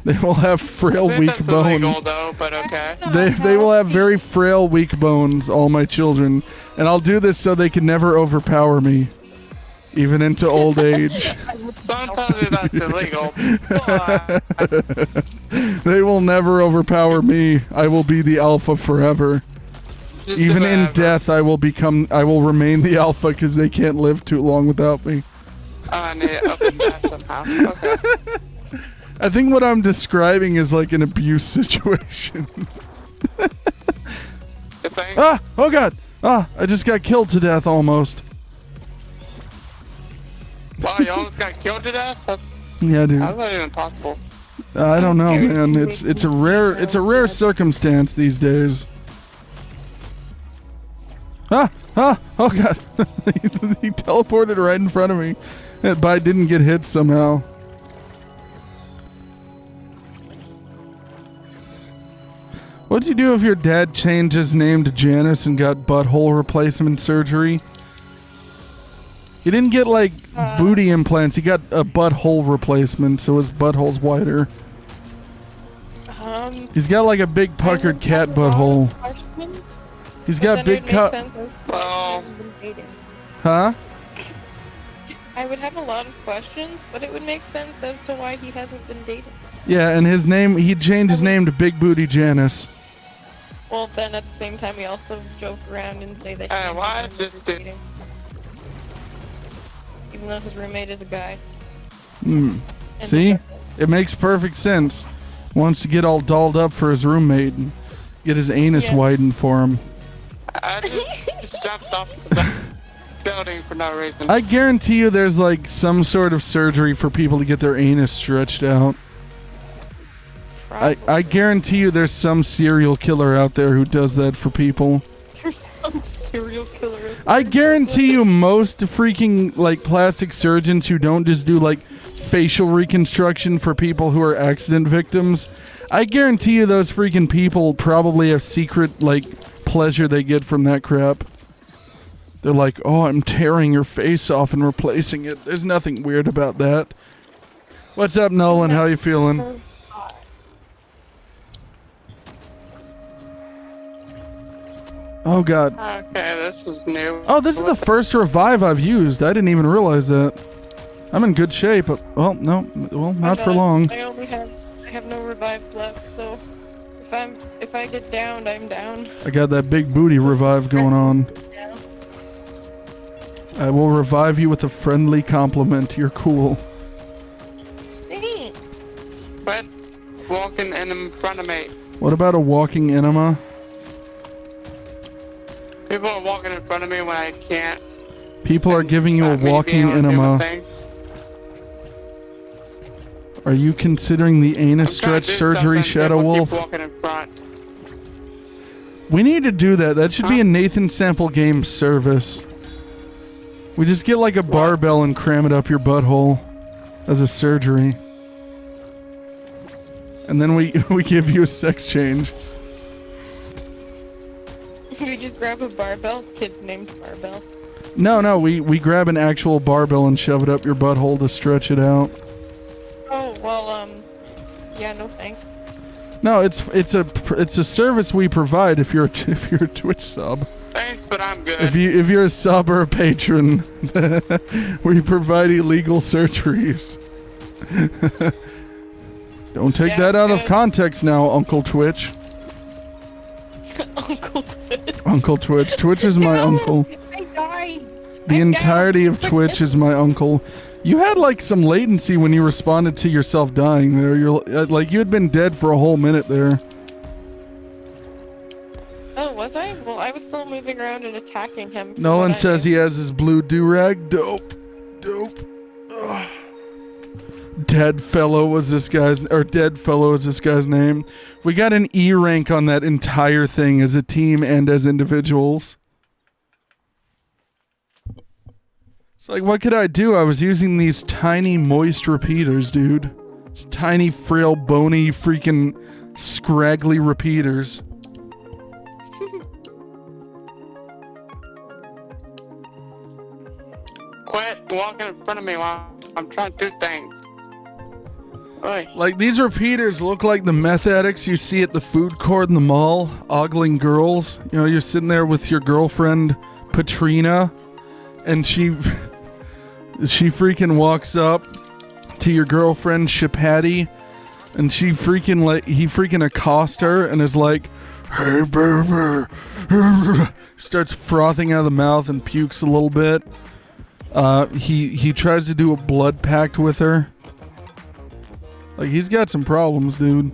They will have frail, weak that's bones. illegal, though, but okay. They will have very frail, weak bones, all my children. And I'll do this so they can never overpower me. Even into old age. Don't tell me that's illegal. They will never overpower me. I will be the alpha forever. Even in death, I will remain the alpha because they can't live too long without me. I need to open that somehow. Okay. I think what I'm describing is like an abuse situation. Oh god! I just got killed to death almost. Wow, you almost got killed to death? Yeah, dude. How's that even possible? I don't know, man. It's a rare circumstance these days. Oh god. He teleported right in front of me. But I didn't get hit somehow. What'd you do if your dad changed his name to Janice and got butthole replacement surgery? He didn't get, like, booty implants. He got a butthole replacement, so his butthole's wider. He's got, like, a big puckered cat butthole. He's got big cut. Well... Huh? I would have a lot of questions, but it would make sense as to why he hasn't been dating. Yeah, and his name, he changed his name to Big Booty Janice. Well, then at the same time, we also joke around and say that why just dating. Even though his roommate is a guy. See? It makes perfect sense. Wants to get all dolled up for his roommate and get his anus widened for him. I just jumped off the building for no reason. I guarantee you there's like some sort of surgery for people to get their anus stretched out. I guarantee you there's some serial killer out there who does that for people. There's some serial killer out there. I guarantee you most freaking like plastic surgeons who don't just do like facial reconstruction for people who are accident victims, I guarantee you those freaking people probably have secret like pleasure they get from that crap. They're like, oh, I'm tearing your face off and replacing it. There's nothing weird about that. What's up, Nolan? How you feeling? Oh, God. Okay, this is new. Oh, this is the first revive I've used. I didn't even realize that. I'm in good shape. Well, no. Well, not for long. I have no revives left, so if I get downed, I'm down. I got that big booty revive going on. Yeah. I will revive you with a friendly compliment. You're cool. Quit walking in front of me. What about a walking enema? People are walking in front of me when I can't. People are giving you a walking enema. Are you considering the anus stretch surgery, Shadow Wolf? Keep walking in front. We need to do that. That should be a Nathan Sample Games service. We just get like a barbell and cram it up your butthole as a surgery. And then we give you a sex change. We just grab a barbell. Kid's named Barbell. No, we grab an actual barbell and shove it up your butthole to stretch it out. Oh, well, yeah, no thanks. No, it's a service we provide if you're a Twitch sub. Thanks, but I'm good. If you're a sub or a patron, we provide illegal surgeries. Don't take that out of context now, Uncle Twitch. Uncle Twitch. Uncle Twitch. Twitch is my uncle. I died. The entirety of Twitch is my uncle. You had like some latency when you responded to yourself dying there. You're like you had been dead for a whole minute there. Oh, was I? Well, I was still moving around and attacking him. Nolan says he has his blue do-rag. Dope. Ugh. Dead Fellow is this guy's name. We got an E rank on that entire thing as a team and as individuals. It's like, what could I do? I was using these tiny moist repeaters, dude. These tiny, frail, bony, freaking scraggly repeaters. Quit walking in front of me while I'm trying to do things. Oi. Like, these repeaters look like the meth addicts you see at the food court in the mall, ogling girls. You know, you're sitting there with your girlfriend, Patrina, and she freaking walks up to your girlfriend, Shapati, and he freaking accosts her and is like, hey, baby, starts frothing out of the mouth and pukes a little bit. He tries to do a blood pact with her. Like, he's got some problems, dude.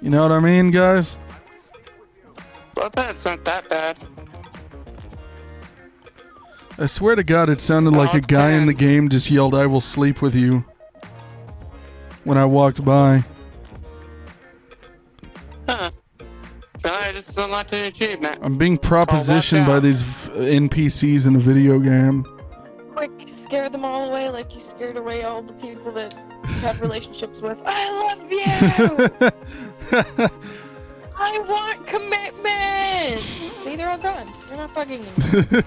You know what I mean, guys? Well, that's not that bad. I swear to God, it sounded like a guy in the game just yelled, I will sleep with you, when I walked by. Huh. Well, I just unlocked an achievement. I'm being propositioned by these NPCs in a video game. Quick, scare them all away like you scared away all the people that you have relationships with. I love you! I want commitment! See, they're all gone. They're not bugging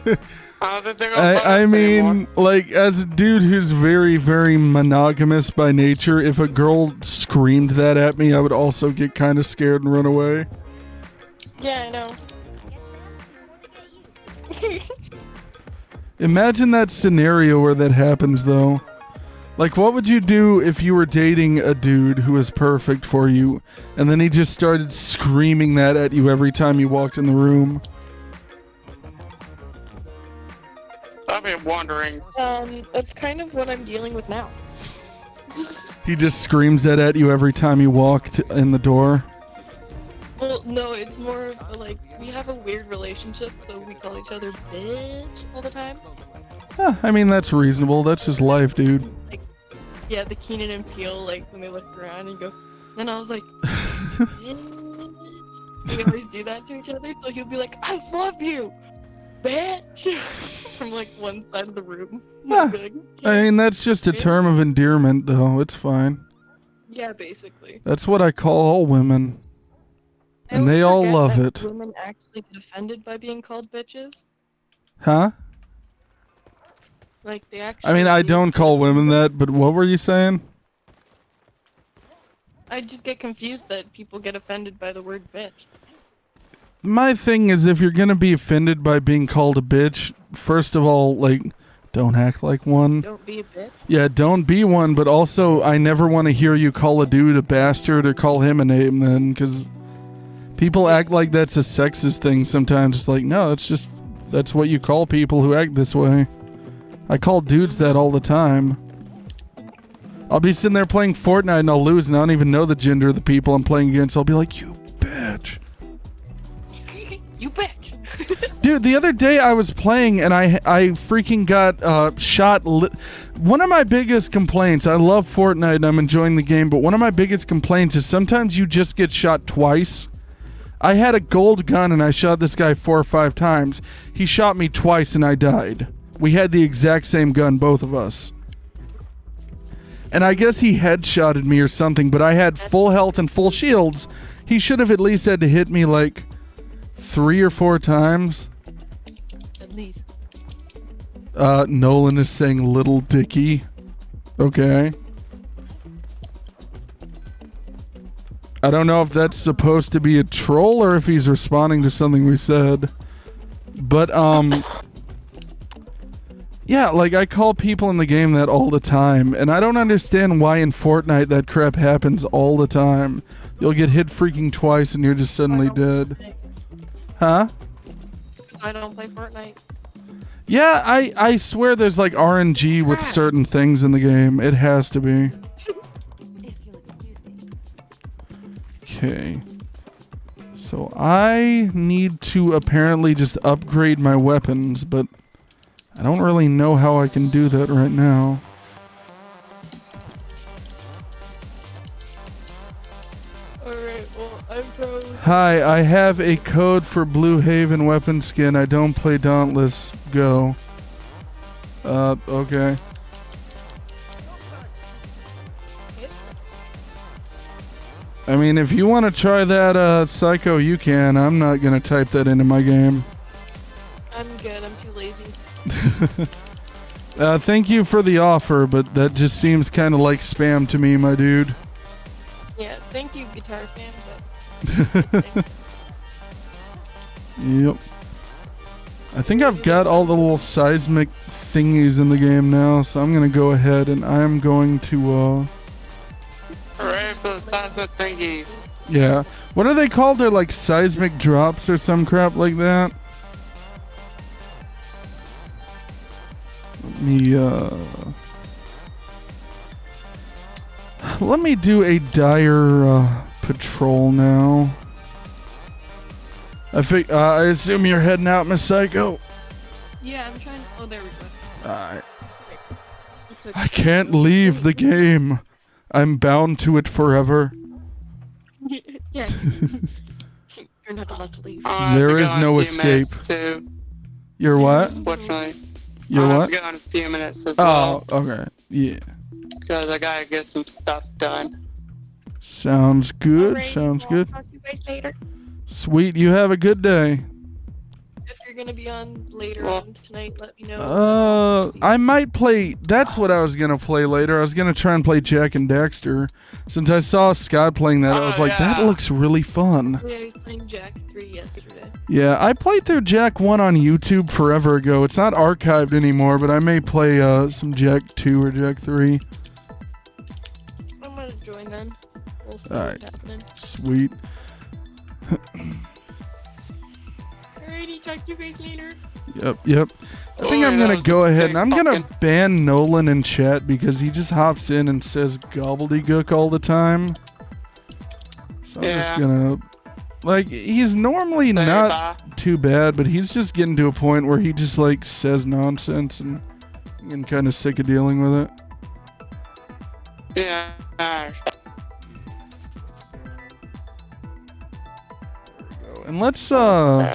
you. I mean, like, as a dude who's very, very monogamous by nature, if a girl screamed that at me, I would also get kind of scared and run away. Yeah, I know. Imagine that scenario where that happens, though. Like, what would you do if you were dating a dude who was perfect for you, and then he just started screaming that at you every time you walked in the room? I've been wondering. That's kind of what I'm dealing with now. He just screams that at you every time you walk in the door? Well, no, it's more of like, we have a weird relationship, so we call each other bitch all the time. I mean, that's reasonable. That's his life, dude. Like, yeah, the Keenan and Peele, like, when they look around and go, then I was like, bitch. We always do that to each other, so he'll be like, I love you, bitch, from like one side of the room. Yeah. Like, I mean, that's just a term of endearment, though. It's fine. Yeah, basically. That's what I call all women. And they all love it. Women actually get offended by being called bitches. Huh? Like they actually. I mean, I don't call women that, but what were you saying? I just get confused that people get offended by the word bitch. My thing is, if you're gonna be offended by being called a bitch, first of all, like, don't act like one. Don't be a bitch. Yeah, don't be one, but also, I never want to hear you call a dude a bastard or call him a name then, because people act like that's a sexist thing sometimes. It's like, no, it's just, that's what you call people who act this way. I call dudes that all the time. I'll be sitting there playing Fortnite and I'll lose and I don't even know the gender of the people I'm playing against. I'll be like, you bitch. You bitch. Dude, the other day I was playing and I freaking got shot. One of my biggest complaints, I love Fortnite and I'm enjoying the game, but one of my biggest complaints is sometimes you just get shot twice. I had a gold gun and I shot this guy 4 or 5 times. He shot me twice and I died. We had the exact same gun, both of us. And I guess he headshotted me or something, but I had full health and full shields. He should have at least had to hit me like 3 or 4 times. At least. Nolan is saying little Dicky. Okay. I don't know if that's supposed to be a troll or if he's responding to something we said. But, yeah, like, I call people in the game that all the time, and I don't understand why in Fortnite that crap happens all the time. You'll get hit freaking twice and you're just suddenly dead. Huh? I don't play Fortnite. Yeah, I swear there's like RNG with certain things in the game. It has to be. Okay. So I need to apparently just upgrade my weapons, but I don't really know how I can do that right now. Alright, well, I'm probably... Hi, I have a code for Blue Haven weapon skin. I don't play Dauntless. Go. Okay. I mean, if you want to try that, Psycho, you can. I'm not gonna type that into my game. I'm good, I'm too lazy. Thank you for the offer, but that just seems kind of like spam to me, my dude. Yeah, thank you, guitar fan, but... Yep. I think I've got all the little seismic thingies in the game now, so I'm gonna go ahead and I'm going to, Hooray for the seismic thingies. yeah. What are they called? They're like seismic drops or some crap like that. Let me do a dire patrol now. I assume you're heading out, Miss Psycho. Yeah, I'm trying to... Oh, there we go. Alright. I can't leave the game. I'm bound to it forever. Yeah. You're not allowed to leave. There is no escape. You're what? Unfortunately. You're what? I'm going in a few minutes as well. Oh, okay. Yeah. Because I gotta get some stuff done. Sounds good. Alright, Sounds well, good. I'll talk to you guys later. Sweet. You have a good day. If you're gonna be on later on tonight, let me know. I might play. That's what I was gonna play later. I was gonna try and play Jack and Daxter. Since I saw Scott playing that, I was like, that looks really fun. Yeah, I was playing Jack 3 yesterday. Yeah, I played through Jack 1 on YouTube forever ago. It's not archived anymore, but I may play some Jack 2 or Jack 3. I'm gonna join then. We'll see Alright. what's happening. Sweet. Alrighty, talk to you guys later. Yep. I think I'm gonna go ahead and I'm gonna ban Nolan in chat because he just hops in and says gobbledygook all the time. So I'm just gonna... Like, he's normally not too bad, but he's just getting to a point where he just, like, says nonsense and I'm getting kind of sick of dealing with it. Yeah. And let's, I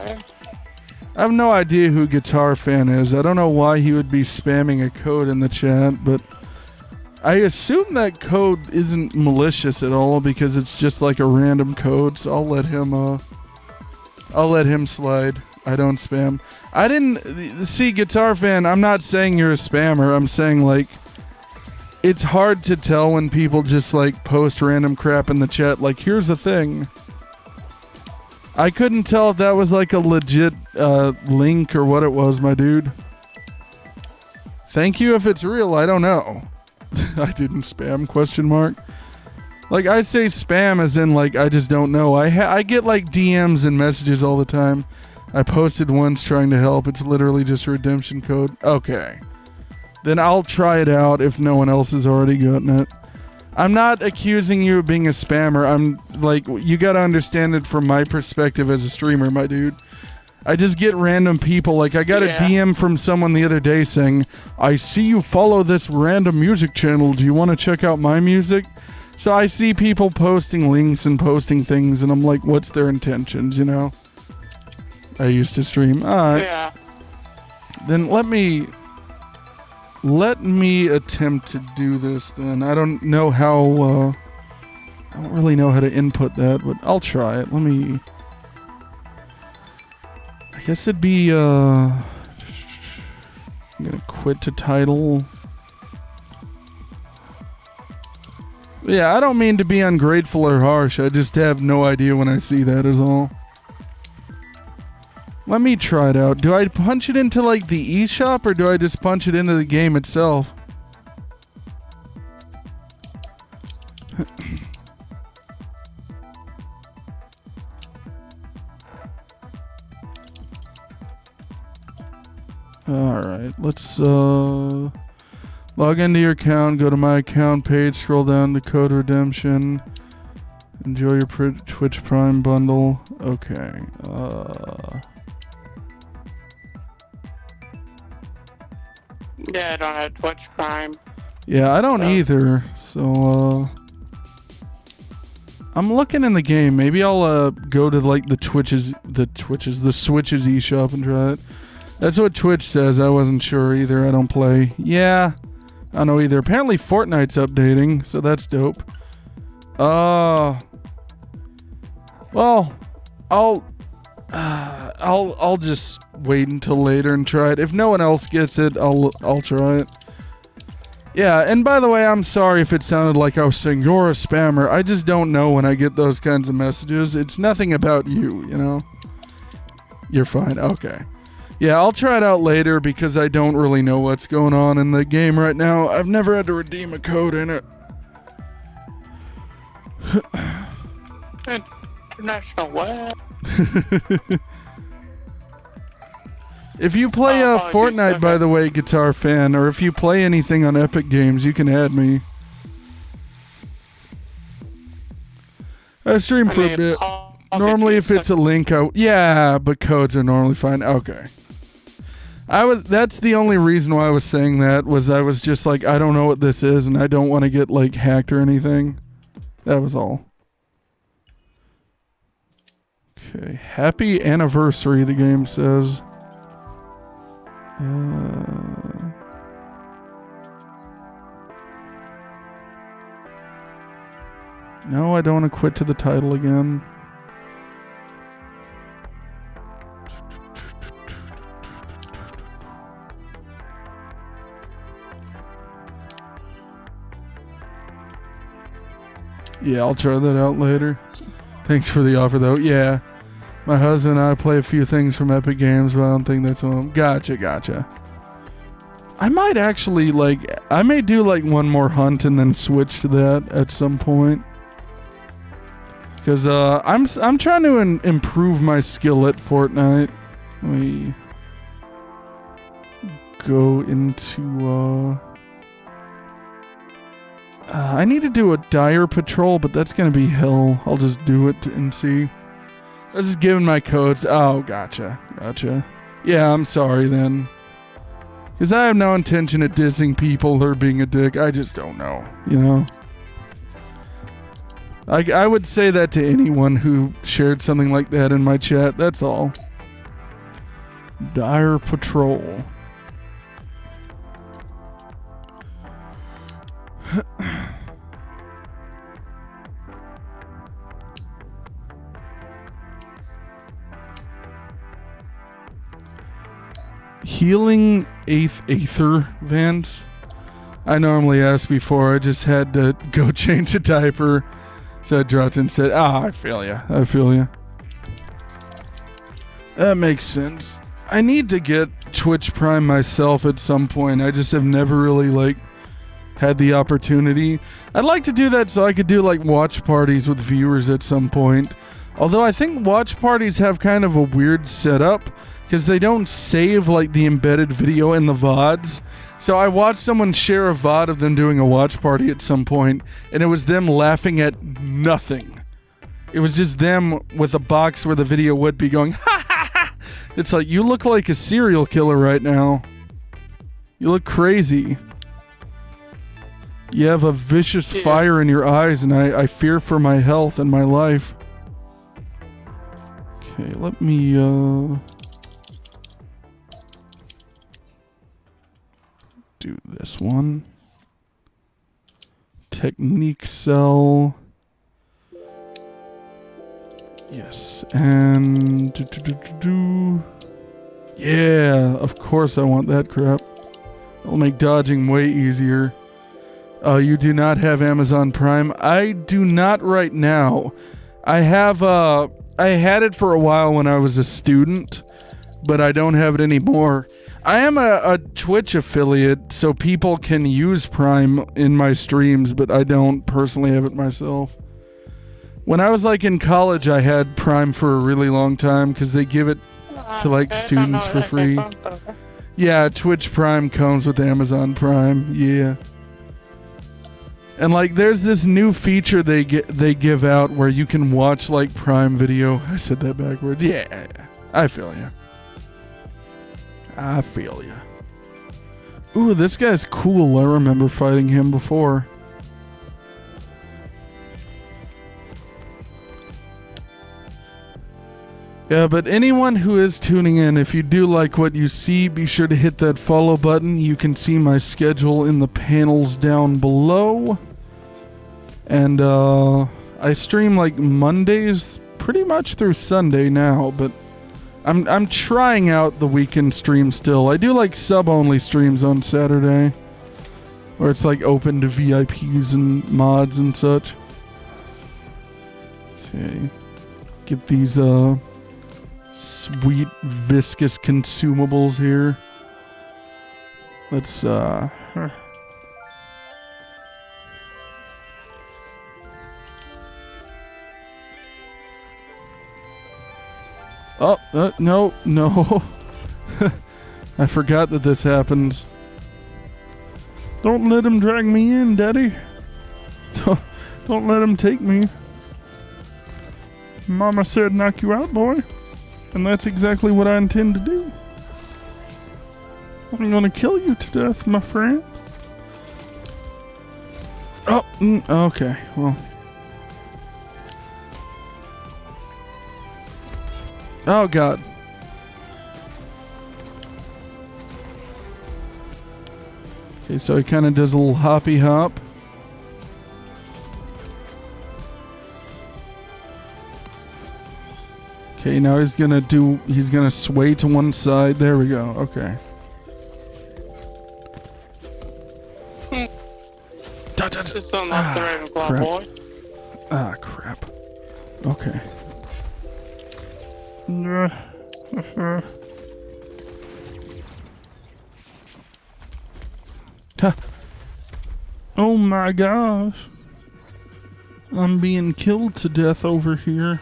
have no idea who Guitar Fan is. I don't know why he would be spamming a code in the chat, but I assume that code isn't malicious at all because it's just like a random code, so I'll let him slide. I don't spam. I didn't see Guitar Fan. I'm not saying you're a spammer. I'm saying like it's hard to tell when people just like post random crap in the chat. Like, here's a thing. I couldn't tell if that was like a legit link or what it was, my dude. Thank you if it's real. I don't know. I didn't spam ? Like, I say spam as in like I just don't know. I get like DMs and messages all the time. I posted once trying to help. It's literally just a redemption code. Okay. Then I'll try it out if no one else has already gotten it. I'm not accusing you of being a spammer. I'm like, you gotta understand it from my perspective as a streamer, my dude. I just get random people. Like, I got a DM from someone the other day saying, I see you follow this random music channel. Do you want to check out my music? So I see people posting links and posting things, and I'm like, what's their intentions, you know? I used to stream. Alright. Yeah. Then let me attempt to do this then. I don't know how, I don't really know how to input that, but I'll try it. Let me, I guess it'd be, I'm gonna quit to title. Yeah, I don't mean to be ungrateful or harsh. I just have no idea when I see that is all. Let me try it out. Do I punch it into like the eShop or do I just punch it into the game itself? Alright, let's log into your account, go to my account page, scroll down to code redemption. Enjoy your Twitch Prime bundle. Okay. Yeah, I don't have Twitch Prime. Yeah, I don't either. So, I'm looking in the game. Maybe I'll go to like the Switch's eShop and try it. That's what Twitch says. I wasn't sure either. I don't play. Yeah, I don't know either. Apparently Fortnite's updating, so that's dope. Well, I'll just wait until later and try it. If no one else gets it, I'll try it. Yeah, and by the way, I'm sorry if it sounded like I was saying you're a spammer. I just don't know when I get those kinds of messages. It's nothing about you, you know? You're fine. Okay. Yeah, I'll try it out later because I don't really know what's going on in the game right now. I've never had to redeem a code in it. International what? If you play Fortnite, by the way, Guitar Fan, or if you play anything on Epic Games, you can add me. I stream for a bit. Normally, if it's a link, yeah, but codes are normally fine. Okay. That's the only reason why I was saying that, was I was just like, I don't know what this is, and I don't want to get, like, hacked or anything. That was all. Okay. Happy anniversary, the game says. No, I don't want to quit to the title again. Yeah, I'll try that out later. Thanks for the offer, though. Yeah. My husband and I play a few things from Epic Games, but I don't think that's one of them. Gotcha. I might actually, I may do, one more hunt and then switch to that at some point. Because, I'm trying to improve my skill at Fortnite. Let me go into, I need to do a dire patrol, but that's going to be hell. I'll just do it and see. I was just giving my codes. Oh, gotcha. Yeah, I'm sorry then. Because I have no intention of dissing people or being a dick. I just don't know, you know? I would say that to anyone who shared something like that in my chat. That's all. Dire Patrol. healing 8th Aether, Vance? I normally ask before. I just had to go change a diaper. So I dropped instead. Ah, I feel ya. I feel ya. That makes sense. I need to get Twitch Prime myself at some point. I just have never really, like, had the opportunity. I'd like to do that so I could do, like, watch parties with viewers at some point. Although I think watch parties have kind of a weird setup because they don't save, like, the embedded video in the VODs. So I watched someone share a VOD of them doing a watch party at some point, and it was them laughing at nothing. It was just them with a box where the video would be going, ha ha ha! It's like, you look like a serial killer right now. You look crazy. You have a vicious fire in your eyes, and I fear for my health and my life. Okay, let me, do this one. Technique cell. Yes, and yeah, of course I want that crap. It'll make dodging way easier. You do not have Amazon Prime? I do not right now. I have I had it for a while when I was a student, but I don't have it anymore. I am a Twitch affiliate, so people can use Prime in my streams, but I don't personally have it myself. When I was like in college, I had Prime for a really long time because they give it to like students for free. Yeah, Twitch Prime comes with Amazon Prime. Yeah. And like there's this new feature they give out where you can watch like Prime Video. I said that backwards. Yeah. I feel ya. I feel ya. Ooh, this guy's cool. I remember fighting him before. Yeah, but anyone who is tuning in, if you do like what you see, be sure to hit that follow button. You can see my schedule in the panels down below. And I stream like Mondays pretty much through Sunday now, but I'm trying out the weekend stream still. I do like sub-only streams on Saturday, where it's like open to VIPs and mods and such. Okay. Get these sweet viscous consumables here. Let's oh, no. I forgot that this happens. Don't let him drag me in, Daddy. Don't let him take me. Mama said knock you out, boy. And that's exactly what I intend to do. I'm gonna kill you to death, my friend. Oh, okay, well. Oh, God. Okay, so he kind of does a little hoppy hop. Okay, now he's gonna sway to one side. There we go. Okay. Just unlock the Ravenclaw, boy. Ah, crap. Okay. Oh my gosh. I'm being killed to death over here.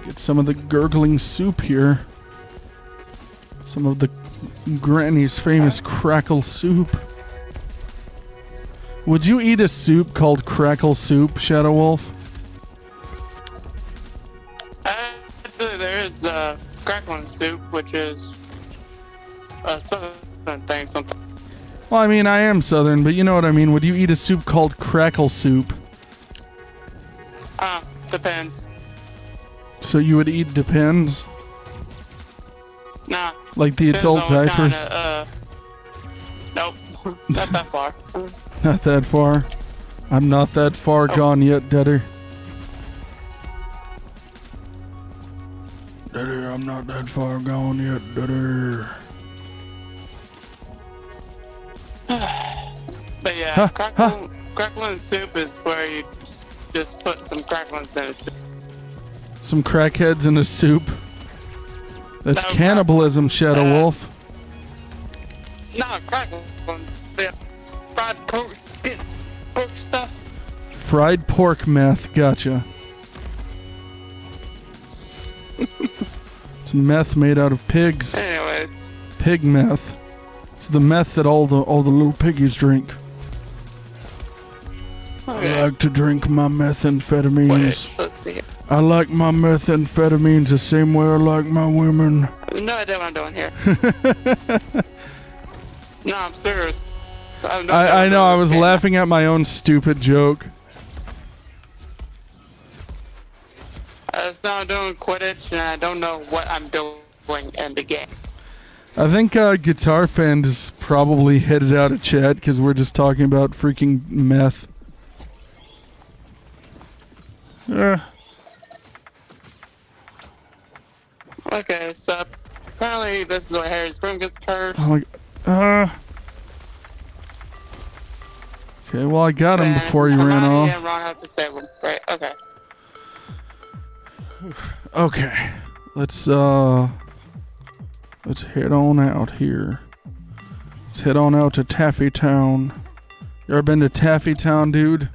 Get some of the gurgling soup here. Some of the Granny's famous crackle soup. Would you eat a soup called crackle soup, Shadow Wolf? Actually, there is crackling soup, which is a southern thing sometimes. Well, I mean, I am southern, but you know what I mean. Would you eat a soup called crackle soup? Depends. So you would eat Depends? Nah. Like the adult diapers? Not that far. Not that far. I'm not that far gone yet, Deader. Deader, I'm not that far gone yet, Deader. But yeah, crackling soup is where you just put some cracklings in a soup. Some crackheads in a soup. That's No, cannibalism, Shadow Wolf. No, cracklings. Yeah, fried pork stuff. Fried pork meth, gotcha. It's meth made out of pigs. Anyways. Pig meth. It's the meth that all the little piggies drink. Okay. I like to drink my methamphetamines. Wait, let's see. I like my methamphetamines the same way I like my women. No idea what I'm doing here. No, I'm serious. I know, I was laughing at my own stupid joke. I was now doing Quidditch and I don't know what I'm doing in the game. I think Guitar Fan is probably headed out of chat because we're just talking about freaking meth. Okay, so apparently this is where Harry's broom gets cursed. Oh my, okay, well I got him before he ran Hermione off. and Ron have to save him, right? Okay. Okay, let's head on out here. Let's head on out to Taffy Town. You ever been to Taffy Town, dude?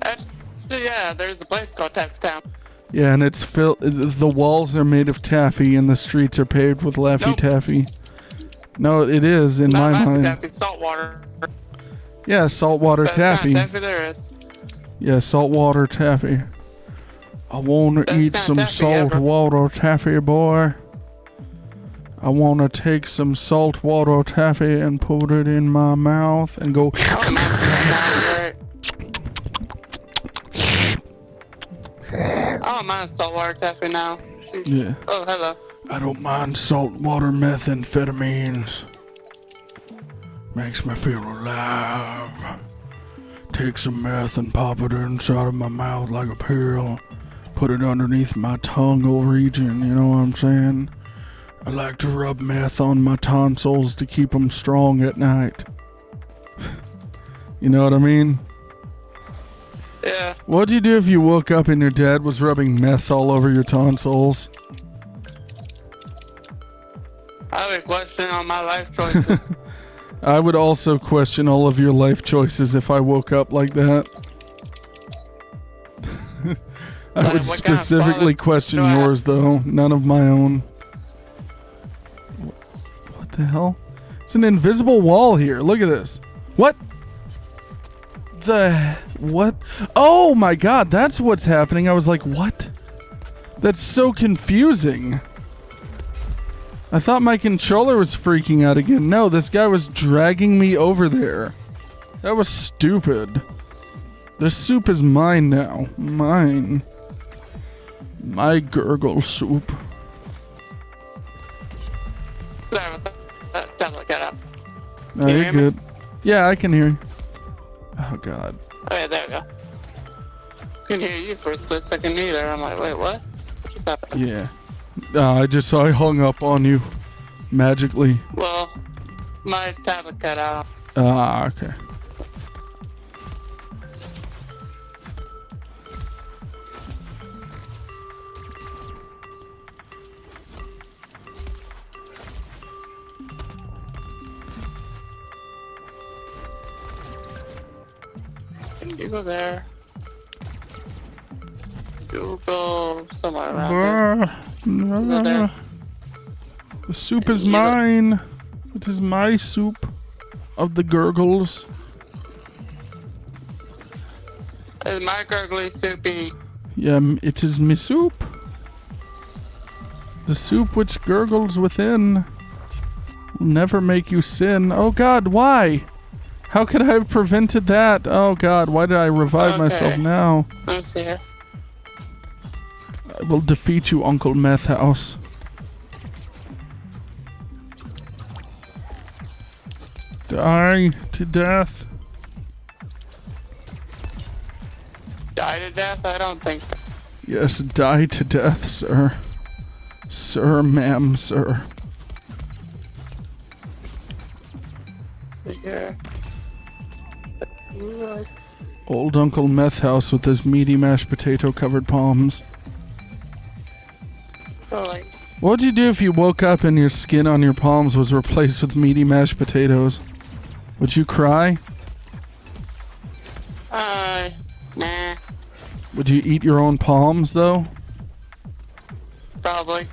Actually, yeah, there's a place called Taffy Town. Yeah, and it's filled. The walls are made of taffy, and the streets are paved with Laffy Nope. Taffy. No, it is in Not my Laffy mind. Taffy, saltwater. Yeah, saltwater That's taffy. Taffy there is. Yeah, saltwater taffy. I wanna That's eat not some taffy ever. saltwater taffy, boy. I wanna take some saltwater taffy and put it in my mouth and go. I don't mind saltwater taffy now. Yeah. Oh, hello. I don't mind saltwater methamphetamines. Makes me feel alive. Take some meth and pop it inside of my mouth like a pill. Put it underneath my tongue region, you know what I'm saying? I like to rub meth on my tonsils to keep them strong at night. You know what I mean? Yeah. What'd you do if you woke up and your dad was rubbing meth all over your tonsils? I have a question on my life choices. I would also question all of your life choices if I woke up like that. I would what kind of specifically father question do I have? yours, though. None of my own. What the hell? It's an invisible wall here. Look at this. What? What? Oh my god, that's what's happening. I was like, what? That's so confusing. I thought my controller was freaking out again. No, this guy was dragging me over there. That was stupid. The soup is mine now. Mine. My gurgle soup. Sorry about that. Tablet got up. No, Can you you're hear me? good. Yeah, I can hear you. Oh god. Oh yeah, there we go. Couldn't hear you for a split second either. I'm like, wait, what? What just happened? Yeah. I hung up on you. Magically. Well, my tablet cut out. Okay. You go there. You go somewhere around there. Go there. The soup is mine. It is my soup of the gurgles. It's my gurgly soupy. Yeah, it is me soup. The soup which gurgles within will never make you sin. Oh god, why? How could I have prevented that? Oh god, why did I revive myself now? Let me see here. I will defeat you, Uncle Meth House. Die to death. Die to death? I don't think so. Yes, die to death, sir. Sir, ma'am, sir. So yeah. Old Uncle Meth House with his meaty mashed potato covered palms. So like, What'd you do if you woke up and your skin on your palms was replaced with meaty mashed potatoes? Would you cry? Nah. Would you eat your own palms, though? Probably.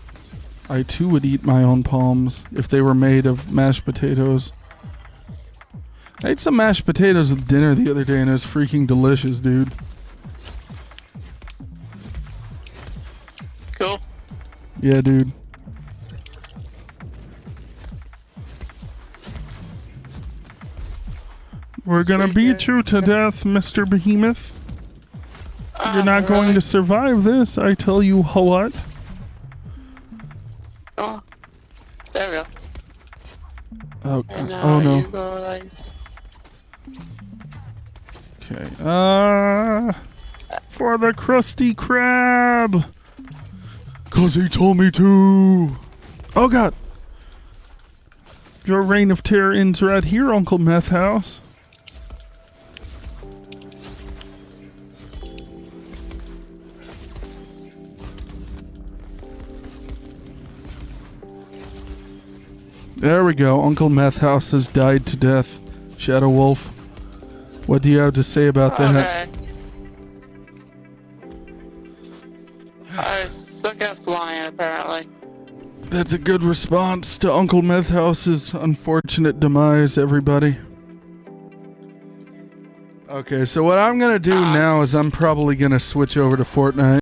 I too would eat my own palms if they were made of mashed potatoes. I ate some mashed potatoes with dinner the other day and it was freaking delicious, dude. Cool. Yeah, dude. We're gonna beat you to death, Mr. Behemoth. You're not going to survive this, I tell you what. Oh, there we go. Oh, And now oh no. you go like, Okay. For the Krusty Krab. 'Cause he told me to. Oh god. Your reign of terror ends right here, Uncle Meth House. There we go. Uncle Meth House has died to death. Shadow Wolf. What do you have to say about that? okay. I suck at flying, apparently. That's a good response to Uncle Meth House's unfortunate demise, everybody. Okay, so what I'm gonna do now is I'm probably gonna switch over to Fortnite.